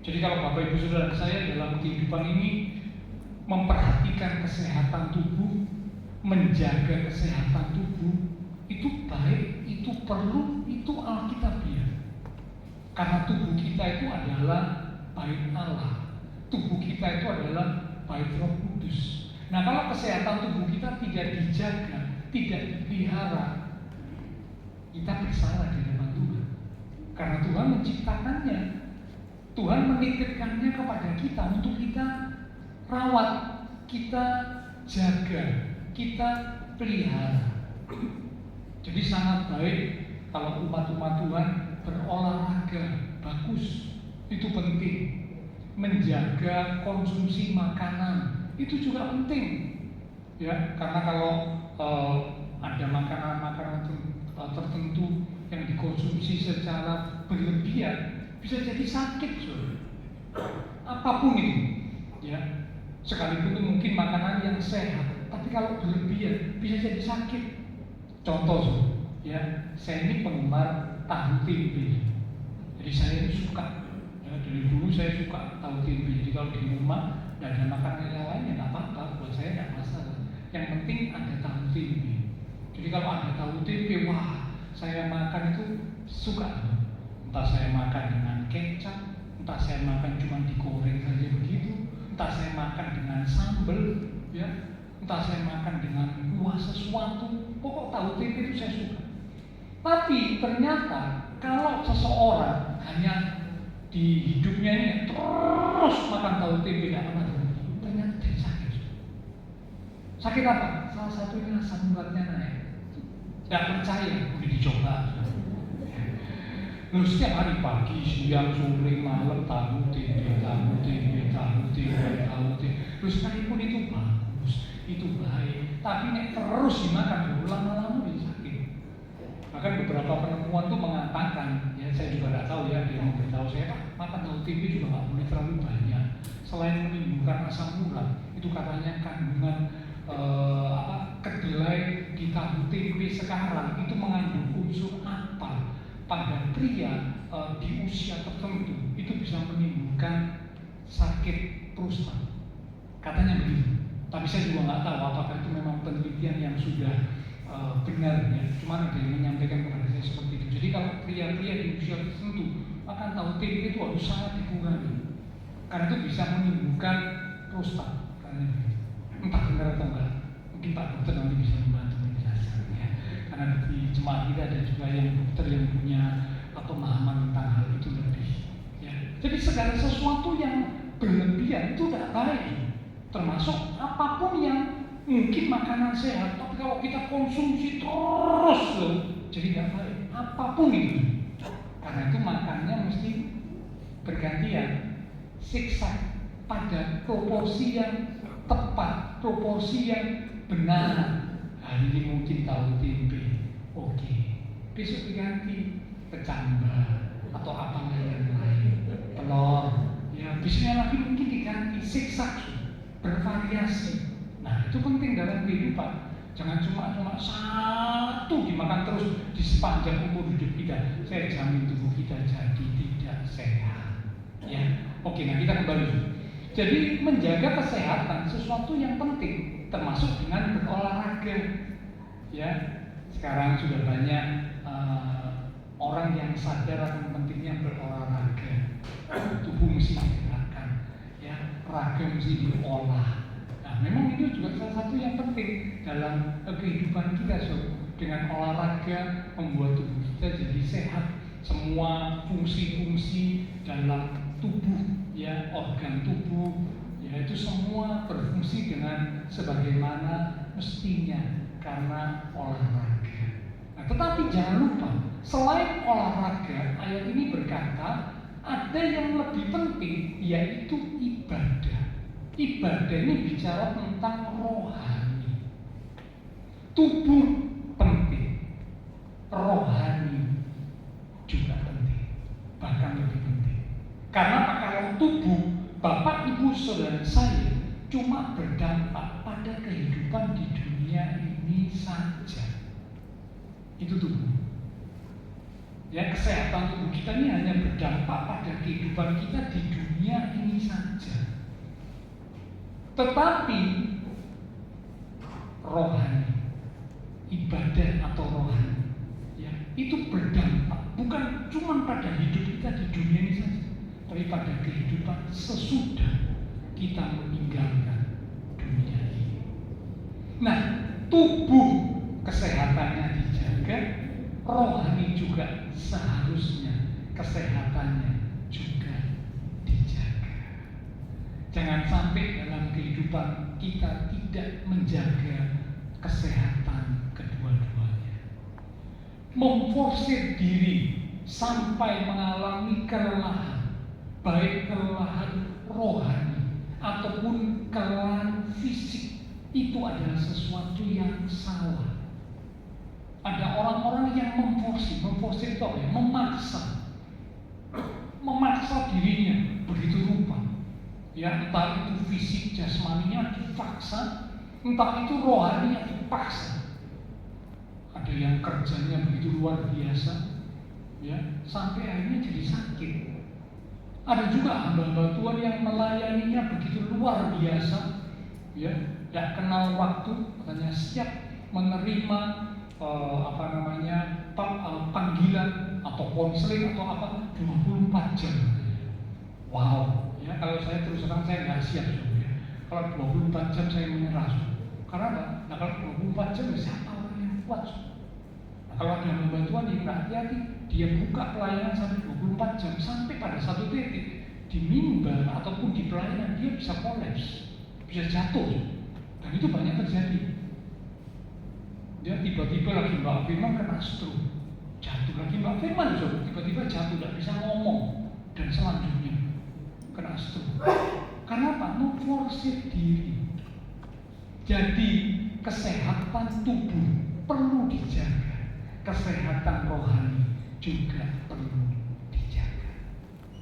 Jadi kalau Bapak Ibu Saudara saya dalam kehidupan ini memperhatikan kesehatan tubuh, menjaga kesehatan tubuh, itu baik, itu perlu, itu alkitabiah. Karena tubuh kita itu adalah bait Allah. Tubuh kita itu adalah bait Roh Kudus. Nah, kalau kesehatan tubuh kita tidak dijaga, tidak dipelihara, kita bersalah di hadapan Tuhan. Karena Tuhan menciptakannya, Tuhan menitipkannya kepada kita untuk kita rawat, kita jaga, kita pelihara. Jadi sangat baik kalau umat-umat Tuhan berolahraga, bagus, itu penting. Menjaga konsumsi makanan itu juga penting, ya, karena kalau ada makanan-makanan tertentu yang dikonsumsi secara berlebihan bisa jadi sakit, saudara. Apapun itu, ya, sekalipun itu mungkin makanan yang sehat, tapi kalau berlebihan bisa jadi sakit. Contoh, saudara, ya, saya ini penggemar tahu tempe, jadi saya ini suka. Dari dulu saya suka tahu tempe. Jadi kalau di rumah tidak ada makanan yang lain, ya nggak apa-apa, buat saya nggak masalah. Yang penting ada tahu tempe. Jadi kalau ada tahu tempe, wah, saya makan itu suka. Entah saya makan dengan kecap, entah saya makan cuma digoreng saja begitu, entah saya makan dengan sambal, ya, entah saya makan dengan kuah sesuatu. Pokok tahu tempe itu saya suka. Tapi ternyata kalau seseorang hanya di hidupnya ini terus makan tahu tempe nggak pernah berhenti, ternyata jadi sakit. Sakit apa? Salah satunya asam uratnya naik. Nggak percaya, udah dicoba. Lalu setiap hari pagi, siang, sore, malam tahu tempe, tahu tempe, tahu tempe, tahu tempe. Terus sekalipun itu bagus, itu baik, tapi nek terus dimakan, lama-lama jadi sakit. Bahkan beberapa penemuan itu mengatakan, ya saya juga tidak tahu ya, dia memberitahu saya, Pak, makan tahu tempe juga nggak boleh terlalu banyak. Selain menimbulkan asam urat, itu katanya kandungan kedelai di tahu tempe sekarang itu mengandung unsur apa pada pria di usia tertentu itu bisa menimbulkan sakit prostat. Katanya begitu. Tapi saya juga nggak tahu apakah itu memang penelitian yang sudah benar, ya. Cuma ada yang menyampaikan kepada saya seperti itu. Jadi kalau pria-pria di usia tertentu akan tahu tempe itu harus sangat dikurangi, karena itu bisa menimbulkan prostat. Entah benar atau enggak, mungkin Pak Dokter nanti bisa membantu menjelaskan, ya. Karena di jemaat kita ada juga yang dokter yang punya pemahaman tentang hal itu lebih, ya. Jadi segala sesuatu yang berlebihan itu tidak baik, termasuk apapun yang mungkin makanan sehat, tapi kalau kita konsumsi terus, jadi nggak baik. Apapun itu, karena itu makannya mesti bergantian, siksa pada proporsi yang tepat, proporsi yang benar. Hari ini mungkin tahu tempe, oke. Besok diganti kecambah atau apa yang lain, telur, ya. Besoknya lagi mungkin diganti, siksa, bervariasi. Nah, itu penting dalam kehidupan. Jangan cuma satu dimakan terus di sepanjang umur hidup kita. Saya jamin tubuh kita jadi tidak sehat, ya. Oke, nah kita kembali. Jadi menjaga kesehatan sesuatu yang penting, termasuk dengan berolahraga, ya. Sekarang sudah banyak orang yang sadar akan pentingnya berolahraga. Tubuh mesti digerakkan, ya. Raga mesti diolah. Nah, memang itu juga salah satu yang penting dalam kehidupan kita, so. Dengan olahraga membuat tubuh kita jadi sehat. Semua fungsi-fungsi dalam tubuh, ya, organ tubuh, ya, itu semua berfungsi dengan sebagaimana mestinya. karena olahraga. Nah, tetapi jangan lupa, selain olahraga, ayat ini berkata ada yang lebih penting, yaitu ibadah. Ibadah ini bicara tentang rohani. Tubuh penting, rohani juga penting, bahkan lebih penting. Karena kalau tubuh Bapak, Ibu, Saudara saya cuma berdampak pada kehidupan di dunia ini saja. Itu tubuh. Ya, kesehatan tubuh kita ini hanya berdampak pada kehidupan kita di dunia ini saja. Tetapi rohani, ibadah atau rohani, ya, itu berdampak bukan cuma pada hidup kita di dunia ini saja, tapi pada kehidupan sesudah kita meninggalkan dunia ini. Nah, tubuh kesehatannya dijaga, rohani juga seharusnya kesehatannya juga dijaga. Jangan sampai dalam kehidupan kita tidak menjaga kesehatan kedua-duanya. Memforsir diri sampai mengalami kelelahan, baik kelelahan rohani ataupun kelelahan fisik, itu adalah sesuatu yang salah. Ada orang-orang yang memforsir itu apa ya? Memaksa dirinya begitu rupa. Ya, entah itu fisik jasmaninya dipaksa, entah itu rohaninya dipaksa. Ada yang kerjanya begitu luar biasa, ya, sampai akhirnya jadi sakit. Ada juga hamba-hamba Tuhan yang melayaninya begitu luar biasa, ya, tidak kenal waktu, katanya siap menerima panggilan atau konseling atau apa 24 jam. Wow, ya, kalau saya terus terang saya nggak siap, ya. Kalau 24 jam saya menyerah. Karena apa? Nah, kalau 24 jam siapa orang yang kuat? Nah, kalau ada hamba Tuhan yang hati-hati, dia buka pelayanan sampai 24 jam, sampai pada satu titik di mimbar ataupun di pelayanan dia bisa kolaps, bisa jatuh, dan itu banyak terjadi. Dia tiba-tiba lagi Mbak Firman kena stroke, jatuh lagi Mbak Firman, tiba-tiba jatuh, tidak bisa ngomong, dan selanjutnya kena stroke. Karena apa? Memforsir diri. Jadi kesehatan tubuh perlu dijaga, kesehatan rohani juga perlu dijaga.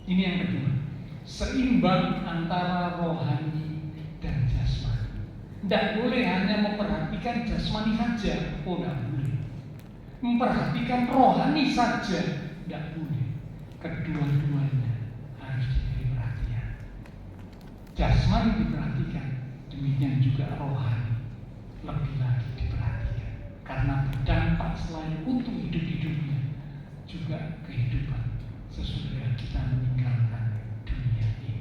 Ini yang kedua, seimbang antara rohani dan jasmani. Tidak boleh hanya memperhatikan jasmani saja, tidak boleh. Memperhatikan rohani saja, tidak boleh. Kedua-duanya harus diberi perhatian. Jasmani diperhatikan, demikian juga rohani lebih lagi diperhatikan. Karena berdampak selain untuk hidup-hidupnya, juga kehidupan sesudah kita meninggalkan dunia ini.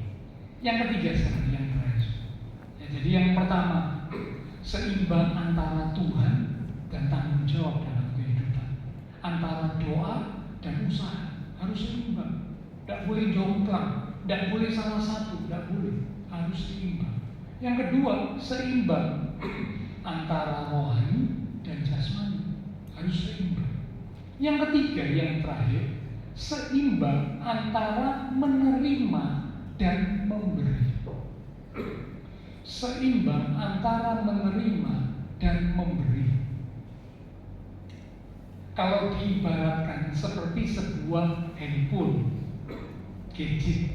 Yang ketiga sekarang, yang terakhir. Ya, jadi yang pertama, seimbang antara Tuhan dan tanggung jawab dalam kehidupan, antara doa dan usaha harus seimbang. Tidak boleh jomplang, tidak boleh salah satu, tidak boleh, harus seimbang. Yang kedua, seimbang antara rohani dan jasmani, harus seimbang. Yang ketiga, yang terakhir, seimbang antara menerima dan memberi. Seimbang antara menerima dan memberi. Kalau diibaratkan seperti sebuah handphone, gadget,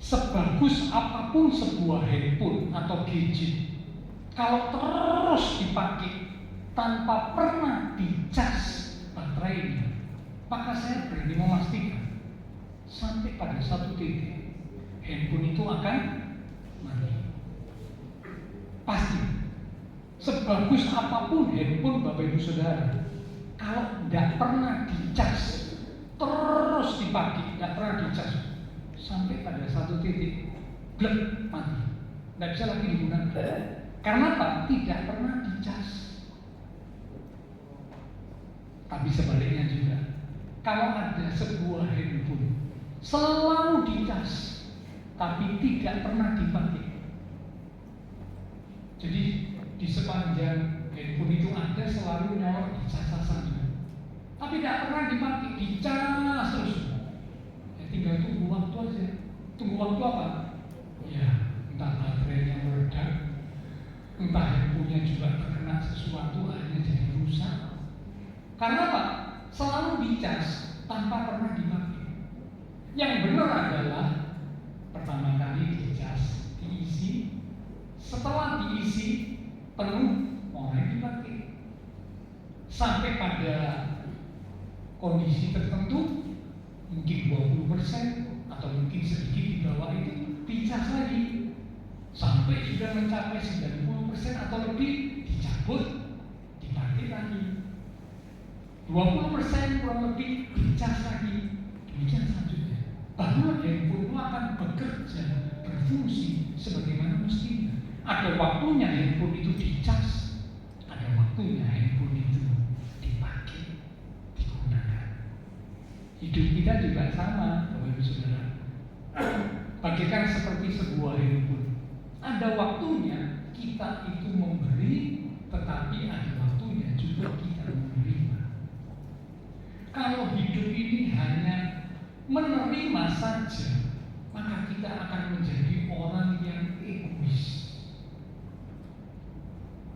sebagus apapun sebuah handphone atau gadget, kalau terus dipakai tanpa pernah dicas baterainya, maka saya berani memastikan sampai pada satu titik handphone itu akan mati. Pasti. Sebagus apapun handphone Bapak Ibu Saudara, kalau tidak pernah dicas, terus dipakai, tidak pernah dicas, sampai pada satu titik blek, mati, tidak bisa lagi digunakan. Karena apa? Tidak pernah dicas. Tapi sebaliknya juga, kalau ada sebuah handphone selalu dicas tapi tidak pernah dipakai, jadi di sepanjang Handphone itu ada selalu nyolot di cas-casan juga. Tapi tidak pernah dipakai, dicas terus. Ya tinggal tunggu waktu aja. Tunggu waktu apa? Ya, entah baterainya meledak, entah handphonenya juga terkena sesuatu akhirnya jadi rusak. Karena apa? Selalu dicas tanpa pernah dipakai. Yang benar adalah pertama kali dicas, diisi, setelah diisi penuh mulai dipakai. Sampai pada kondisi tertentu mungkin 20% atau mungkin sedikit di bawah itu dicas lagi sampai sudah mencapai 90% atau lebih dicabut, dipakai lagi. 20% kurang lebih dicas lagi, demikian selanjutnya. Baru handphone itu akan bekerja, berfungsi sebagaimana mestinya. Ada waktunya handphone itu dicas, ada waktunya handphone itu dipakai, digunakan. Hidup kita juga sama, Bapak Ibu Saudara. Bagaikan seperti sebuah handphone. Ada waktunya kita itu memberi, tetapi ada waktunya juga kita menerima. Kalau hidup ini hanya menerima saja, maka kita akan menjadi orang yang egois.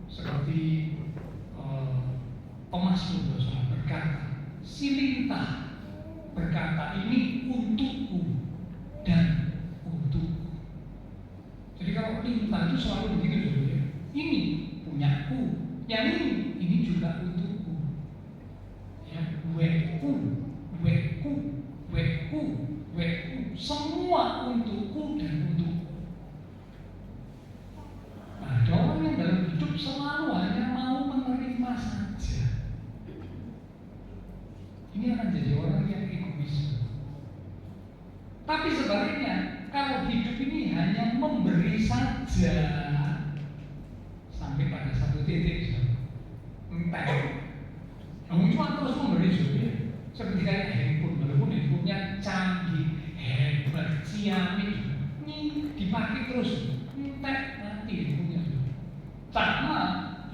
Seperti pemazmur berkata, silintah berkata ini untukku dan untukku. Jadi kalau lintah itu selalu begitu ya. Ini punyaku, yang ini juga untukku. Ya, weku, weku, weku, weku, semua untukku dan untukku. Nah, ada orang yang dalam hidup selalu hanya mau menerima saja. Ini akan jadi orang yang egois. Tapi sebaliknya, kalau hidup ini hanya memberi saja, sampai pada satu titik, entah. Kamu cuma terus memberi saja. Seperti kayak handphone, walaupun handphonenya canggih, hebat, ciamik, ini dipakai terus, entek nanti handphonenya. Sama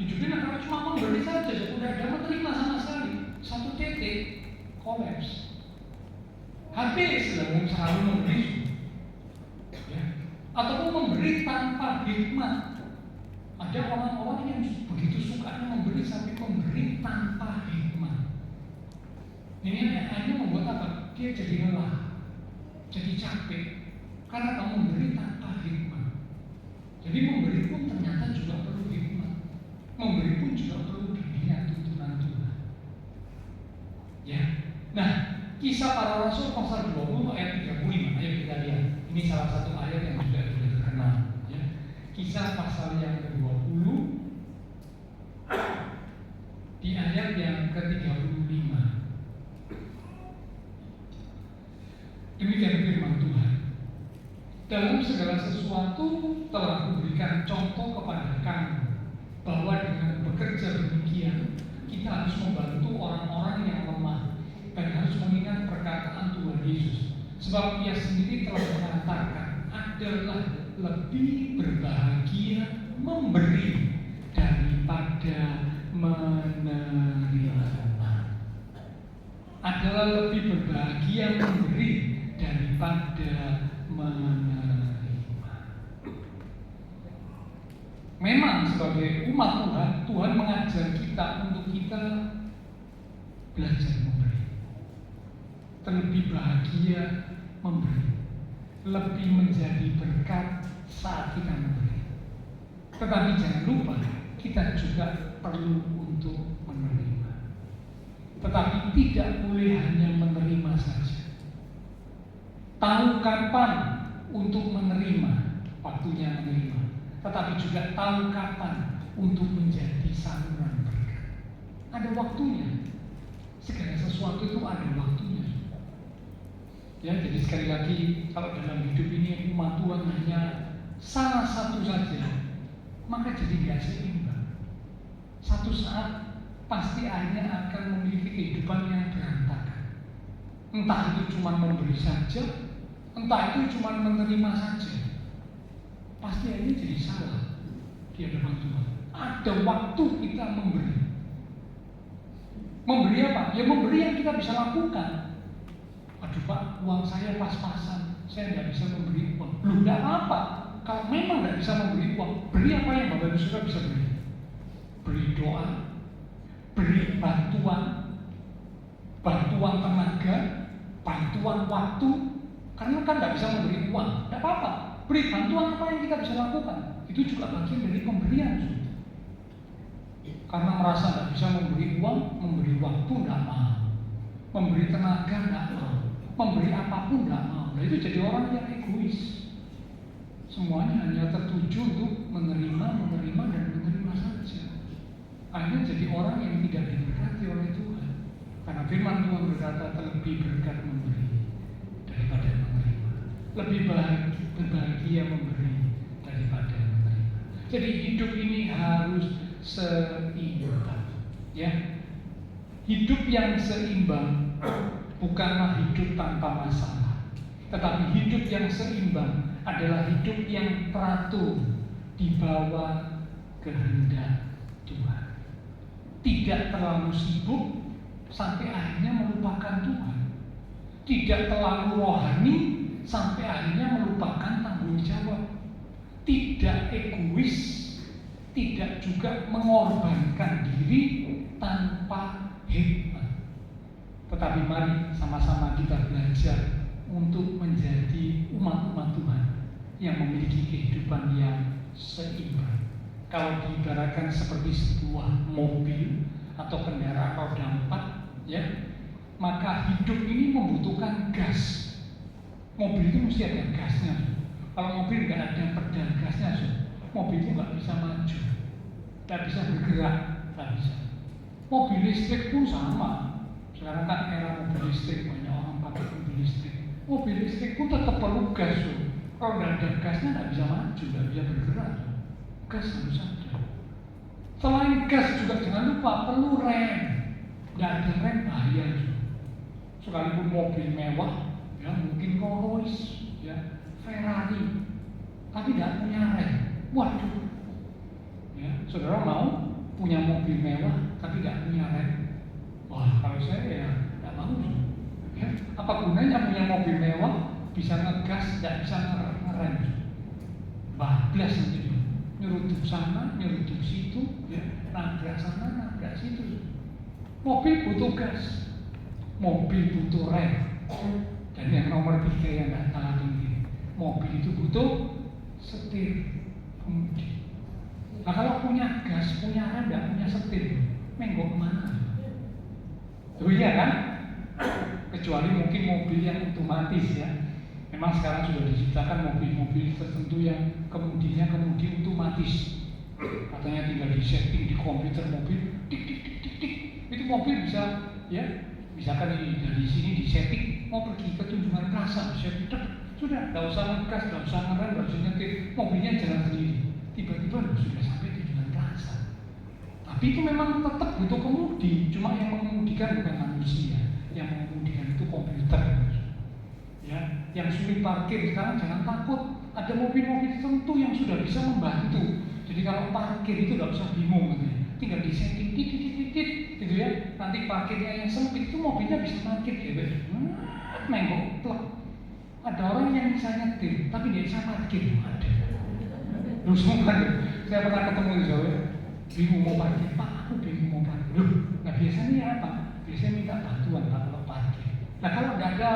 hidupnya kalau cuma memberi saja, sudah ada menerima sama sekali, satu titik kolaps. Habis selalu memberi, ya. Ataupun memberi tanpa hikmat. Ada orang-orang yang begitu sukanya memberi sampai memberi tanpa hikmat. Ini hanya membuat apa? Dia jadi lelah, jadi capek, karena kamu memberi tanpa hikmat. Jadi memberi pun ternyata juga perlu hikmat. Memberi pun juga perlu bimbingan tuntunan Tuhan. Ya, nah Kisah Para Rasul pasal 20 ayat 35. Ayo kita lihat. Ini salah satu ayat yang juga sudah terkenal. Ya. Kisah pasal yang ke-20 di ayat yang ke-35. Demikian firman Tuhan. Dalam segala sesuatu telah kuberikan contoh kepada kamu bahwa dengan bekerja demikian kita harus membantu orang-orang yang lemah dan harus mengingat perkataan Tuhan Yesus. Sebab Ia sendiri telah mengatakan adalah lebih berbahagia memberi daripada menerima. Adalah lebih berbahagia memberi daripada menerima. Memang sebagai umat Tuhan, Tuhan mengajar kita untuk kita belajar memberi. Terlebih bahagia memberi, lebih menjadi berkat saat kita memberi. Tetapi jangan lupa kita juga perlu untuk menerima. Tetapi tidak boleh hanya menerima saja. Tahu kapan untuk menerima, waktunya menerima. Tetapi juga tahu kapan untuk menjadi saluran berkat. Ada waktunya. Segala sesuatu itu ada waktunya. Ya, jadi sekali lagi kalau dalam hidup ini umat Tuhan hanya salah satu saja, maka jadi nggak seimbang. Satu saat pasti akhirnya akan memiliki kehidupan yang berantakan. Entah itu cuma memberi saja, entah itu cuma menerima saja. Pasti akhirnya jadi salah di hadapan Tuhan. Ada waktu kita memberi. Memberi apa? Ya memberi yang kita bisa lakukan. Aduh Pak, uang saya pas-pasan, saya nggak bisa memberi uang. Belum nggak apa-apa. Kalau memang nggak bisa memberi uang, beri apa yang Bapak Ibu Saudara bisa beri? Beri doa, beri bantuan tenaga, bantuan waktu. Karena kan nggak bisa memberi uang, nggak apa-apa. Beri bantuan apa yang kita bisa lakukan. Itu juga bagian dari pemberian. Karena merasa nggak bisa memberi uang, memberi waktu nggak mau, memberi tenaga nggak mau, memberi apapun nggak mau. Nah itu jadi orang yang egois. Semuanya hanya tertuju untuk menerima dan menerima saja. Akhirnya jadi orang yang tidak diberkati oleh Tuhan. Karena firman Tuhan berkata lebih berkat memberi daripada menerima. Lebih berbahagia memberi daripada menerima. Jadi hidup ini harus seimbang, ya. Hidup yang seimbang bukanlah hidup tanpa masalah, tetapi hidup yang seimbang adalah hidup yang teratur di bawah kehendak Tuhan. Tidak terlalu sibuk sampai akhirnya melupakan Tuhan. Tidak terlalu rohani sampai akhirnya melupakan tanggung jawab. Tidak egois, tidak juga mengorbankan diri tanpa hikmat. Tetapi mari sama-sama kita belajar untuk menjadi umat-umat Tuhan yang memiliki kehidupan yang seimbang. Kalau diibaratkan seperti sebuah mobil atau kendaraan roda 4, ya, maka hidup ini membutuhkan gas. Mobil itu mesti ada gasnya. Kalau mobil nggak ada pedal gasnya, mobil itu nggak bisa maju, nggak bisa bergerak, nggak bisa. Mobil listrik pun sama. Sekarang kan era mobil listrik, banyak orang pakai mobil listrik. Mobil listrik pun tetap perlu gas. Kalau nggak ada gasnya nggak bisa maju, nggak bisa bergerak. Gas harus ada. Selain gas juga jangan lupa perlu rem. Nggak ada rem bahaya. Sekalipun mobil mewah, ya mungkin Rolls Royce, ya Ferrari, tapi tidak punya rem. Waduh, ya saudara mau punya mobil mewah tapi tidak punya rem? Wah, kalau saya ya tidak mau. Ya, apa gunanya punya mobil mewah bisa ngegas, tidak bisa ngerem? Bablas nanti nyeruduk sana, nyeruduk situ, ya nabrak sana, nabrak situ. Mobil butuh gas, mobil butuh rem. Dan yang nomor 3 yang tidak kalah tinggi, mobil itu butuh setir kemudi. Nah kalau punya gas, punya rem, tidak punya setir, menggok kemana? Oh iya kan? Kecuali mungkin mobil yang otomatis, ya. Memang sekarang sudah diciptakan mobil-mobil tertentu yang kemudinya kemudi otomatis. Katanya tinggal di setting di komputer mobil, tik tik tik tik tik. Itu mobil bisa, ya, misalkan ini dari sini di setting mau pergi ke Tunjungan Plaza, sudah, tidak usah ngegas, tidak usah ngerem, tidak usah nyetir, mobilnya jalan sendiri. Tiba-tiba sudah sampai Tunjungan Plaza. Tapi itu memang tetap butuh kemudi, cuma yang mengemudikan bukan manusia, yang mengemudikan itu komputer. Ya, yang sulit parkir sekarang jangan takut, ada mobil-mobil tertentu yang sudah bisa membantu. Jadi kalau parkir itu tidak usah bingung, tinggal di setting titit, gitu ya. Nanti parkirnya yang sempit itu mobilnya bisa parkir, ya, menggok plek. Ada orang yang bisa nyetir, tapi dia bisa parkir, ada. Lu semua kan, saya pernah ketemu di Jawa, bingung mau parkir, Pak, aku bingung mau parkir. Loh, nah biasanya apa? Biasanya minta bantuan Pak kalau parkir. Nah kalau nggak ada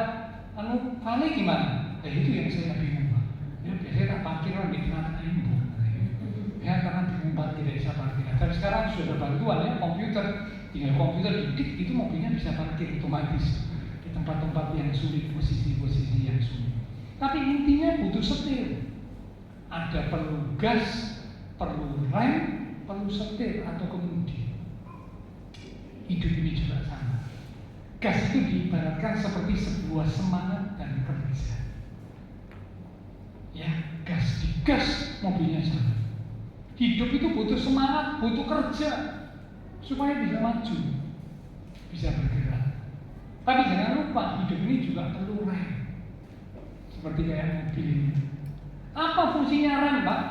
panik gimana? Ya itu yang saya bingung Pak. Ya biasanya tak parkir orang di tengah-tengah ibu. Ya karena bingung parkir, tidak bisa parkir. Tapi sekarang sudah ada bantuan ya, komputer, tinggal komputer didik itu mobilnya bisa parkir otomatis di tempat-tempat yang sulit, posisi-posisi yang sulit. Tapi intinya butuh setir. Ada perlu gas, perlu rem, perlu setir atau kemudi. Hidup ini juga sama. Gas itu diibaratkan seperti sebuah semangat dan kerja. Ya, gas digas mobilnya jalan. Hidup itu butuh semangat, butuh kerja supaya bisa maju, bisa bergerak. Tapi jangan lupa hidup ini juga perlu rem. Seperti kayak mobil ini. Apa fungsinya rem, Pak?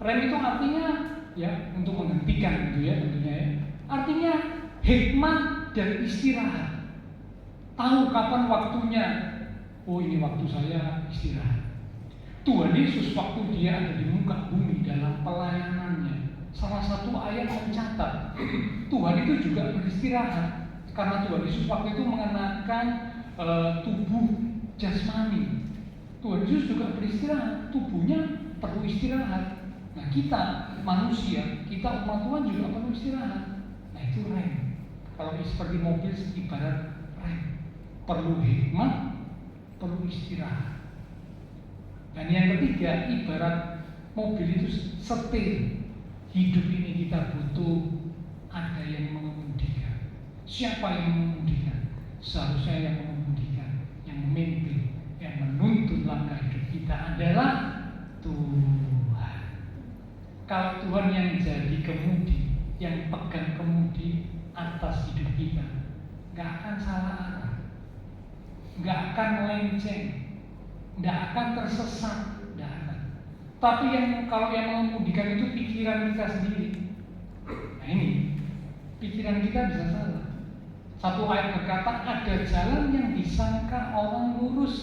Rem itu artinya ya untuk menghentikan gitu ya tentunya ya. Artinya hikmat dan istirahat. Tahu kapan waktunya. Oh ini waktu saya istirahat. Tuhan Yesus waktu dia ada di muka bumi dalam pelayanannya, salah satu ayat mencatat Tuhan itu juga beristirahat. Karena Tuhan Yesus waktu itu mengenakan tubuh jasmani. Tuhan Yesus juga beristirahat, tubuhnya perlu istirahat. Nah kita manusia, kita umat Tuhan juga perlu istirahat. Nah itu rem. Kalau seperti mobil ibarat rem, perlu hikmat, perlu istirahat. Dan yang ketiga, ibarat mobil itu setir. Hidup ini kita butuh ada yang mengemudikan. Siapa yang mengemudikan? Seharusnya yang mengemudikan, yang memimpin, yang menuntun langkah hidup kita adalah Tuhan. Kalau Tuhan yang jadi kemudi, yang pegang kemudi atas hidup kita, gak akan salah arah, gak akan melenceng, gak akan tersesat, gak akan. Tapi kalau yang mengemudikan itu pikiran kita sendiri. Nah ini, pikiran kita bisa salah. Satu ayat berkata, ada jalan yang disangka orang lurus,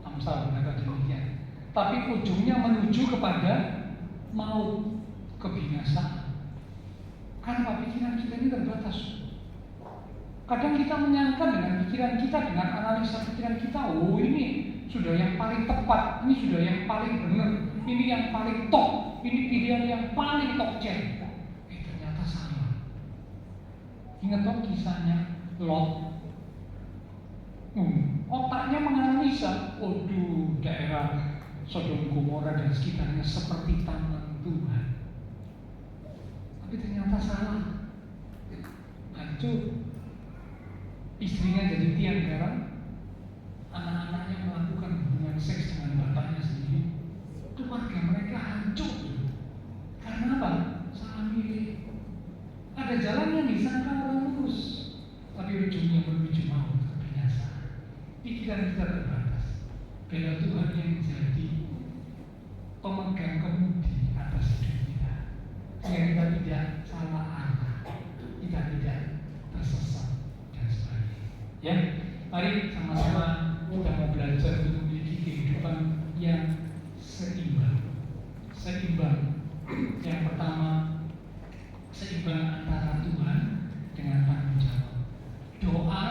Amsal berkata demikian, tapi ujungnya menuju kepada maut, kebinasaan. Karena pikiran kita ini terbatas. Kadang kita menyangka dengan pikiran kita, dengan analisa pikiran kita, oh ini sudah yang paling tepat, ini sudah yang paling benar, ini yang paling top, ini pilihan yang paling top chair. Ternyata salah. Ingat dong kisahnya Lot. Otaknya menganalisa, waduh daerah Sodom Gomora dan sekitarnya seperti taman Tuhan. Tapi ternyata salah. Hancur. Istrinya jadi tiang garam, anak-anaknya melakukan hubungan seks dengan bapaknya sendiri. Keluarga mereka hancur. Karena apa? Salah milih. Ada jalan yang disangka orang lurus, tapi ujungnya menuju maut, kebinasaan. Pikiran kita terbatas. Bila Tuhan yang jadi pemegang kemudi atas hidup kita, sehingga kita tidak salah arah, kita tidak tersesat dan sebagainya. Ya, mari sama-sama kita mau belajar untuk memiliki kehidupan yang seimbang. Seimbang. Yang pertama, seimbang antara Tuhan dengan tanggung jawab, doa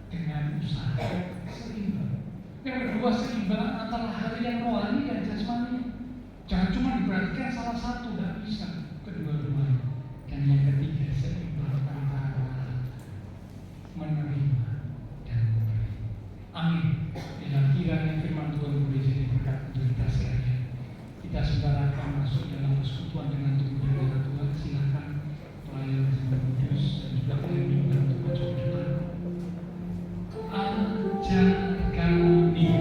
dengan usaha, seimbang. Yang kedua, seimbang antara hal yang rohani dan jasmani. Jangan cuma diperhatikan salah satu, tidak bisa kedua-duanya. Dan yang ketiga, seimbang antara menerima dan memberi. Amin. Dalam kiranya firman Tuhan boleh jadi berkat untuk kita sekalian. Kita sebentar akan masuk dalam persekutuan dengan tubuh dan darah Tuhan. Silakan pelayan Roh Kudus dan juga pelayan mimbar untuk maju ke depan. Ajar kami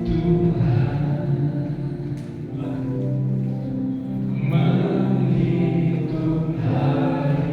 Tuhan menghitung hari.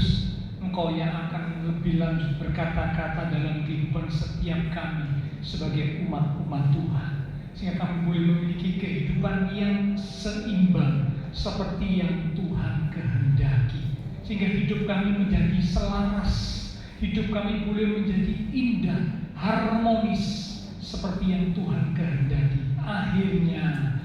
Kudus, Engkau yang akan lebih lanjut berkata-kata dalam kehidupan setiap kami sebagai umat-umat Tuhan, sehingga kami boleh memiliki kehidupan yang seimbang seperti yang Tuhan kehendaki, sehingga hidup kami menjadi selaras, hidup kami boleh menjadi indah, harmonis seperti yang Tuhan kehendaki. Akhirnya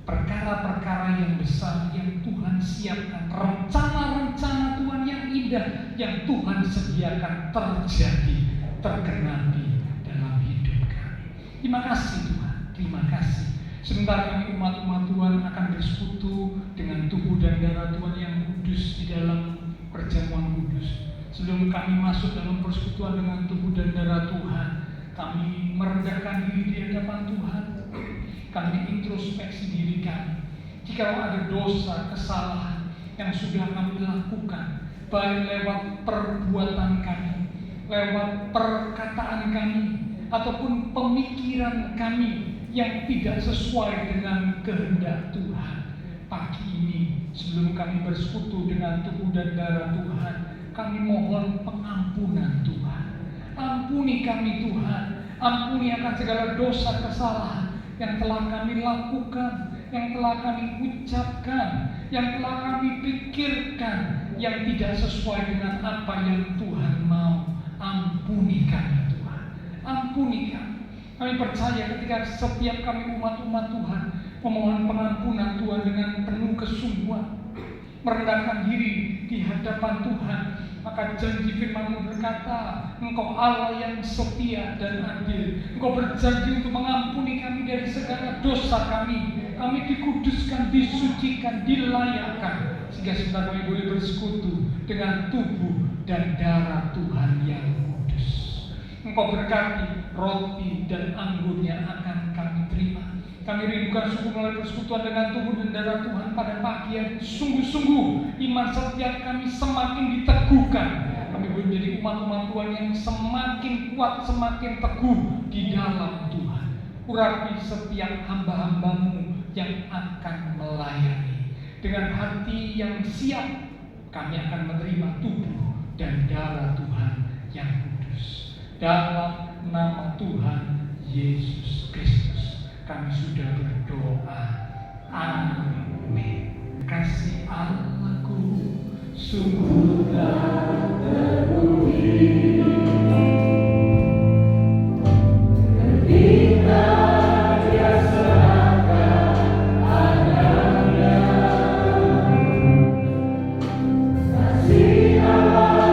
perkara-perkara yang besar yang Tuhan siapkan, rencana-rencana Tuhan yang indah yang Tuhan sediakan terjadi, tergenapi dalam hidup kami. Terima kasih Tuhan, terima kasih. Sebentar kami umat-umat Tuhan akan bersekutu dengan tubuh dan darah Tuhan yang kudus di dalam perjamuan kudus. Sebelum kami masuk dalam persekutuan dengan tubuh dan darah Tuhan, kami merendahkan diri di hadapan Tuhan. Kami introspeksi diri kami. Jika ada dosa, kesalahan yang sudah kami lakukan, baik lewat perbuatan kami, lewat perkataan kami, ataupun pemikiran kami yang tidak sesuai dengan kehendak Tuhan, pagi ini sebelum kami bersekutu dengan tubuh dan darah Tuhan, kami mohon pengampunan Tuhan. Ampuni kami Tuhan, ampuni akan segala dosa kesalahan yang telah kami lakukan, yang telah kami ucapkan, yang telah kami pikirkan, yang tidak sesuai dengan apa yang Tuhan mau. Ampuni kami Tuhan, ampuni kami. Kami percaya ketika setiap kami umat-umat Tuhan memohon pengampunan Tuhan dengan penuh kesungguhan, merendahkan diri di hadapan Tuhan, maka janji firman-Mu berkata, Engkau Allah yang setia dan adil. Engkau berjanji untuk mengampuni kami dari segala dosa kami. Kami dikuduskan, disucikan, dilayakkan, sehingga sebentar kami boleh bersekutu dengan tubuh dan darah Tuhan yang kudus. Engkau berkati roti dan anggur yang akan kami terima. Kami rindukan sungguh melalui persekutuan dengan tubuh dan darah Tuhan pada pagi yang sungguh-sungguh iman setiap kami semakin diteguhkan. Kami boleh menjadi umat-umat Tuhan yang semakin kuat, semakin teguh di dalam Tuhan. Urapi setiap hamba-hamba-Mu yang akan melayani. Dengan hati yang siap, kami akan menerima tubuh dan darah Tuhan yang kudus. Dalam nama Tuhan Yesus Kristus kami sudah berdoa. Amin. Kasih Allahku sungguh telah terpenuhi. Sekali lagi kasih Allahku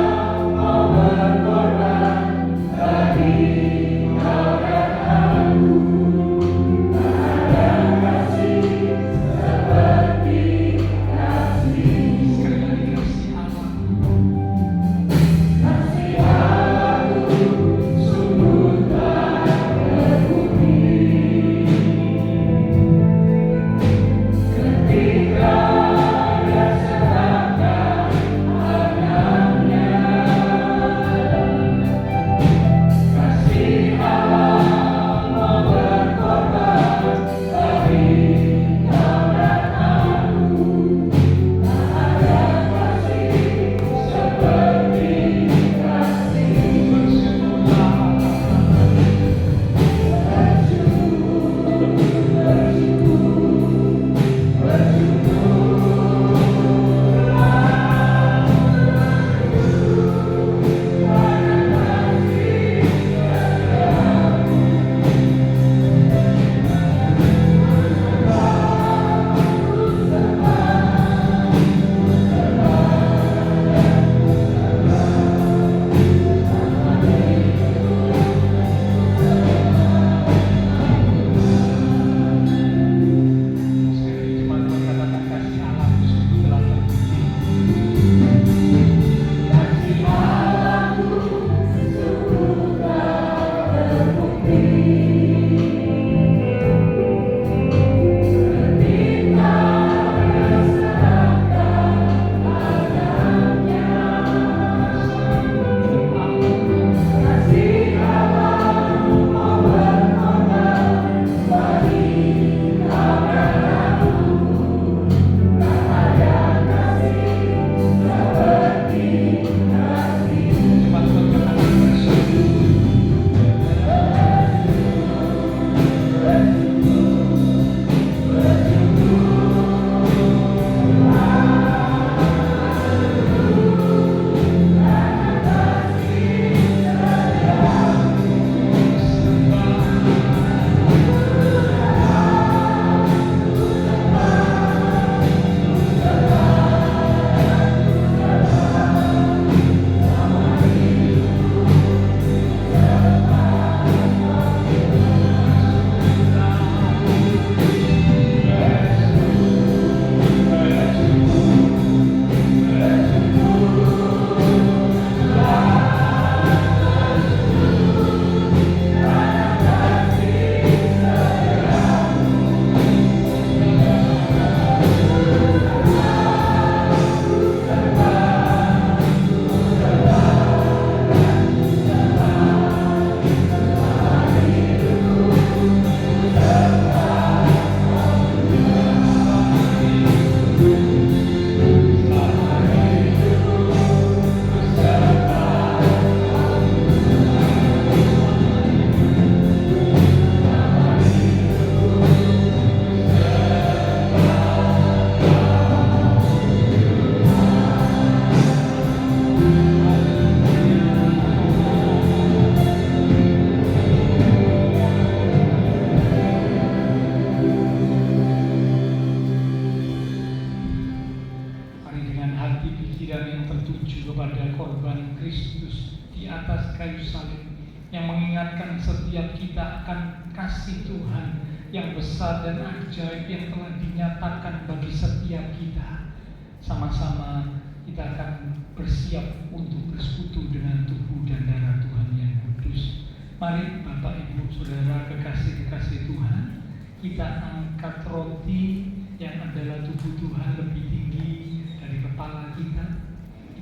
kepada korban Kristus di atas kayu salib, yang mengingatkan setiap kita akan kasih Tuhan yang besar dan ajaib yang telah dinyatakan bagi setiap kita. Sama-sama kita akan bersiap untuk bersekutu dengan tubuh dan darah Tuhan yang kudus. Mari Bapak Ibu Saudara kekasih-kekasih Tuhan, kita angkat roti yang adalah tubuh Tuhan lebih tinggi dari kepala kita.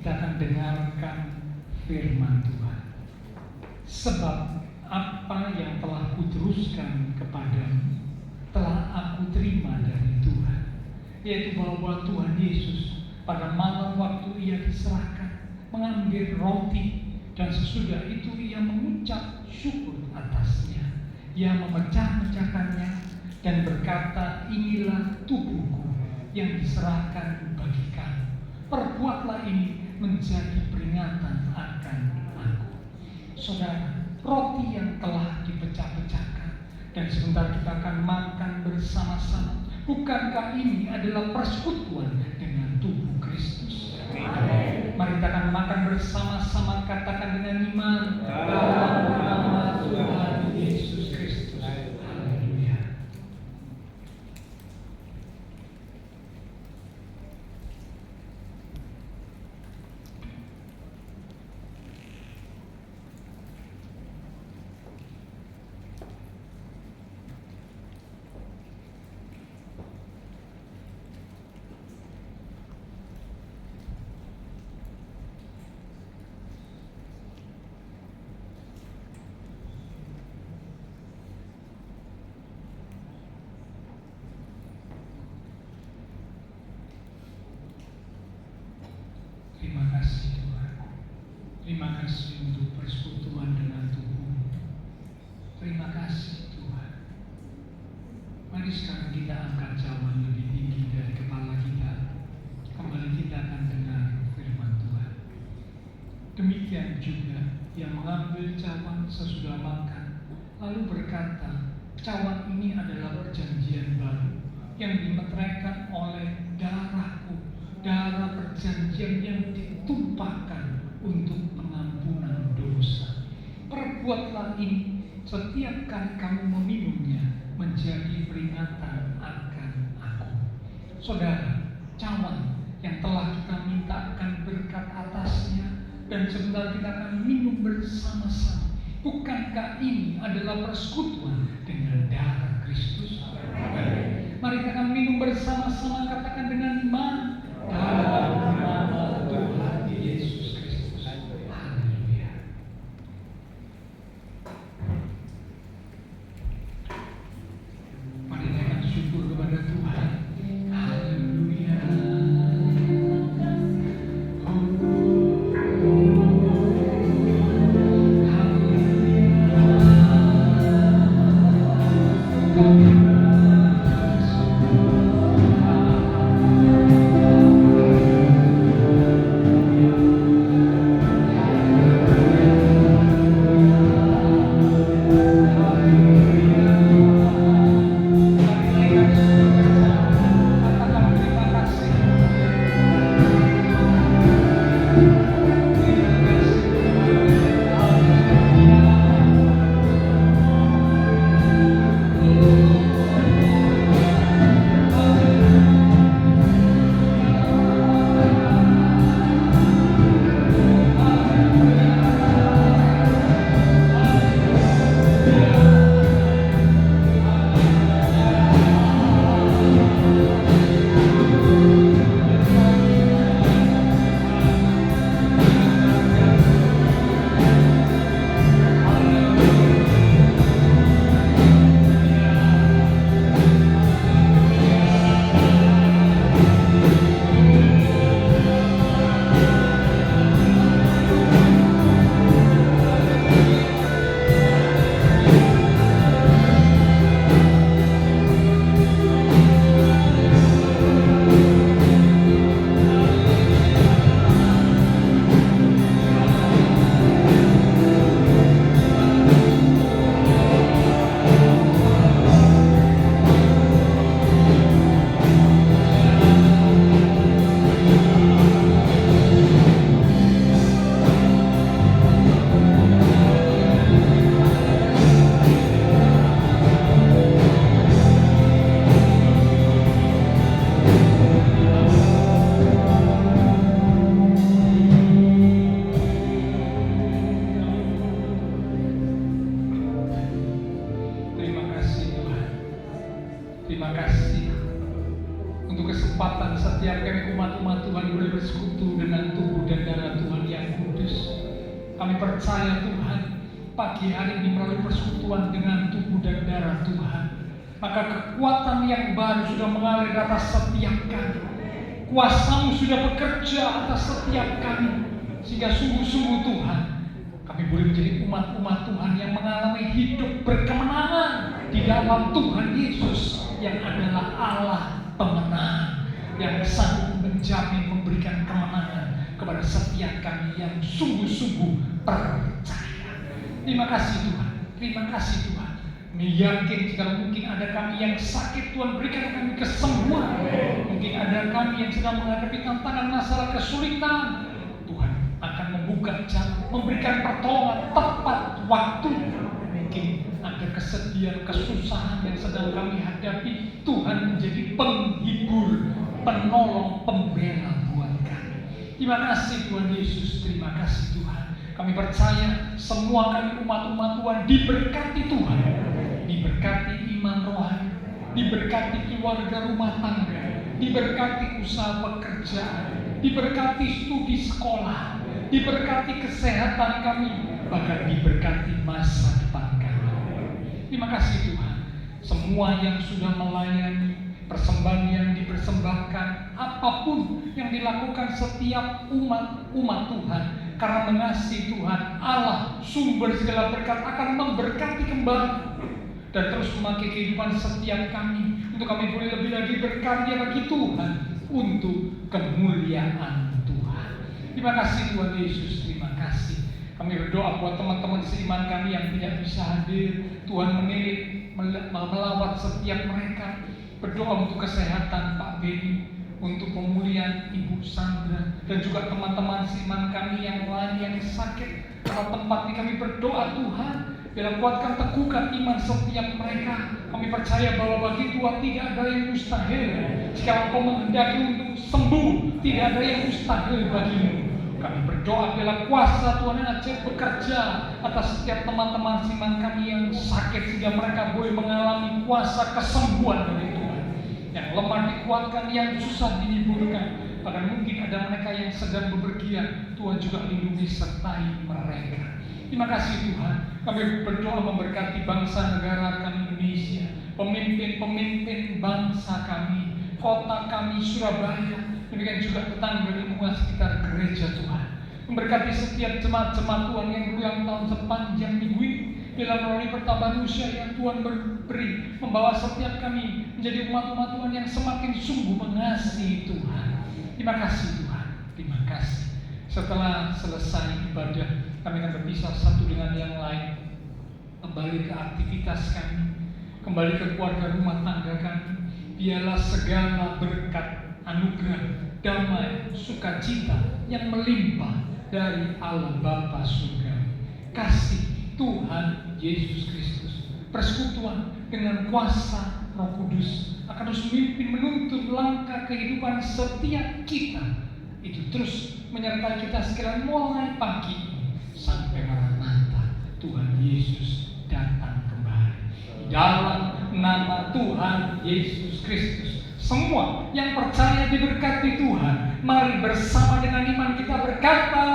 Kita akan dengarkan firman Tuhan. Sebab apa yang telah kuteruskan kepadamu telah aku terima dari Tuhan, yaitu bahwa Tuhan Yesus pada malam waktu ia diserahkan mengambil roti, dan sesudah itu ia mengucap syukur atasnya. Ia memecah-mecahkannya dan berkata, inilah tubuhku yang diserahkan bagi kamu. Perbuatlah ini menjadi peringatan akan aku. Saudara, roti yang telah dipecah-pecahkan dan sebentar kita akan makan bersama-sama. Bukankah ini adalah persekutuan dengan tubuh Kristus? Amen. Mari kita akan makan bersama-sama, katakan dengan iman, dalam nama Tuhan Yesus Kristus. Haleluya. Terima kasih Tuhan. Terima kasih untuk persekutuan dengan tubuh. Terima kasih Tuhan. Mari sekarang kita angkat cawan lebih tinggi dari kepala kita. Kembali kita akan dengar firman Tuhan. Demikian juga yang mengambil cawan sesudah makan, lalu berkata, cawan ini adalah perjanjian baru yang dimeteraikan oleh darahku, darah perjanjian yang ditumpahkan untuk pengampunan dosa. Perbuatlah ini setiap kali kamu meminumnya menjadi peringatan akan aku. Saudara, cawan yang telah kita mintakan berkat atasnya dan sebentar kita akan minum bersama-sama. Bukankah ini adalah persekutuan dengan darah Kristus? Mari kita akan minum bersama-sama, katakan dengan iman, dalam nama Tuhan Yesus Kristus. Haleluya. Mari kita akan syukur kepada Tuhan. Haleluya. Haleluya. bersekutu dengan tubuh dan darah Tuhan yang kudus. Kami percaya Tuhan, pagi hari ini melalui persekutuan dengan tubuh dan darah Tuhan, maka kekuatan yang baru sudah mengalir atas setiap kami. Kuasa-Mu sudah bekerja atas setiap kami, sehingga sungguh-sungguh Tuhan, kami boleh menjadi umat-umat Tuhan yang mengalami hidup berkemenangan di dalam Tuhan Yesus yang adalah Allah pemenang, yang sanggup menjamin memberikan kemenangan kepada setiap kami yang sungguh-sungguh percaya. Terima kasih Tuhan, terima kasih Tuhan. Kami yakin jika mungkin ada kami yang sakit, Tuhan berikan kami kesembuhan. Mungkin ada kami yang sedang menghadapi tantangan masalah kesulitan, Tuhan akan membuka jalan, memberikan pertolongan tepat waktu. Mungkin ada kesedihan, kesusahan yang sedang kami hadapi, Tuhan menjadi penghibur, penolong, pembela buat kami. Terima kasih Tuhan Yesus, terima kasih Tuhan. Kami percaya semua kami umat-umat Tuhan diberkati Tuhan, diberkati iman rohani, diberkati keluarga rumah tangga, diberkati usaha pekerjaan, diberkati studi sekolah, diberkati kesehatan kami, bahkan diberkati masa depan kami. Terima kasih Tuhan. Semua yang sudah melayani, persembahan yang dipersembahkan, apapun yang dilakukan setiap umat Tuhan, karena mengasihi Tuhan, Allah sumber segala berkat akan memberkati kembali dan terus memakai kehidupan setiap kami untuk kami boleh lebih lagi berkarya bagi Tuhan untuk kemuliaan Tuhan. Terima kasih Tuhan Yesus, terima kasih. Kami berdoa buat teman-teman seiman kami yang tidak bisa hadir, Tuhan menilik, melawat setiap mereka. Berdoa untuk kesehatan Pak Beni, untuk pemulihan Ibu Sandra, dan juga teman-teman seiman kami yang lain yang sakit. Pada tempat ini kami berdoa Tuhan, biar kuatkan, teguhkan iman setiap mereka. Kami percaya bahwa bagi Tuhan tidak ada yang mustahil. Jika Engkau menghendaki untuk sembuh, tidak ada yang mustahil bagimu. Kami berdoa bila kuasa Tuhan yang ajaib bekerja atas setiap teman-teman seiman kami yang sakit, sehingga mereka boleh mengalami kuasa kesembuhan dari Tuhan. Yang lemah dikuatkan, yang susah dihiburkan. Bahkan mungkin ada mereka yang sedang bepergian, Tuhan juga lindungi sertai mereka. Terima kasih Tuhan. Kami berdoa memberkati bangsa negara kami Indonesia, pemimpin-pemimpin bangsa kami, kota kami Surabaya, demikian juga tetangga lingkungan sekitar gereja Tuhan. Memberkati setiap jemaat-jemaat Tuhan yang berulang tahun sepanjang minggu ini, bila melalui pertambahan usia yang Tuhan beri, membawa setiap kami menjadi umat-umat Tuhan yang semakin sungguh mengasihi Tuhan. Terima kasih Tuhan, terima kasih. Setelah selesai ibadah, kami akan berpisah satu dengan yang lain, kembali ke aktivitas kami, kembali ke keluarga rumah tangga kami. Biarlah segala berkat, anugerah, damai, sukacita yang melimpah dari Allah Bapa surga, kasih Tuhan Yesus Kristus, persekutuan dengan kuasa Roh Kudus akan terus memimpin, menuntun langkah kehidupan setiap kita. Itu terus menyertai kita sekalian mulai pagi sampai Maranatha Tuhan Yesus datang kembali. Di dalam nama Tuhan Yesus Kristus, semua yang percaya diberkati Tuhan. Mari bersama dengan iman kita berkata,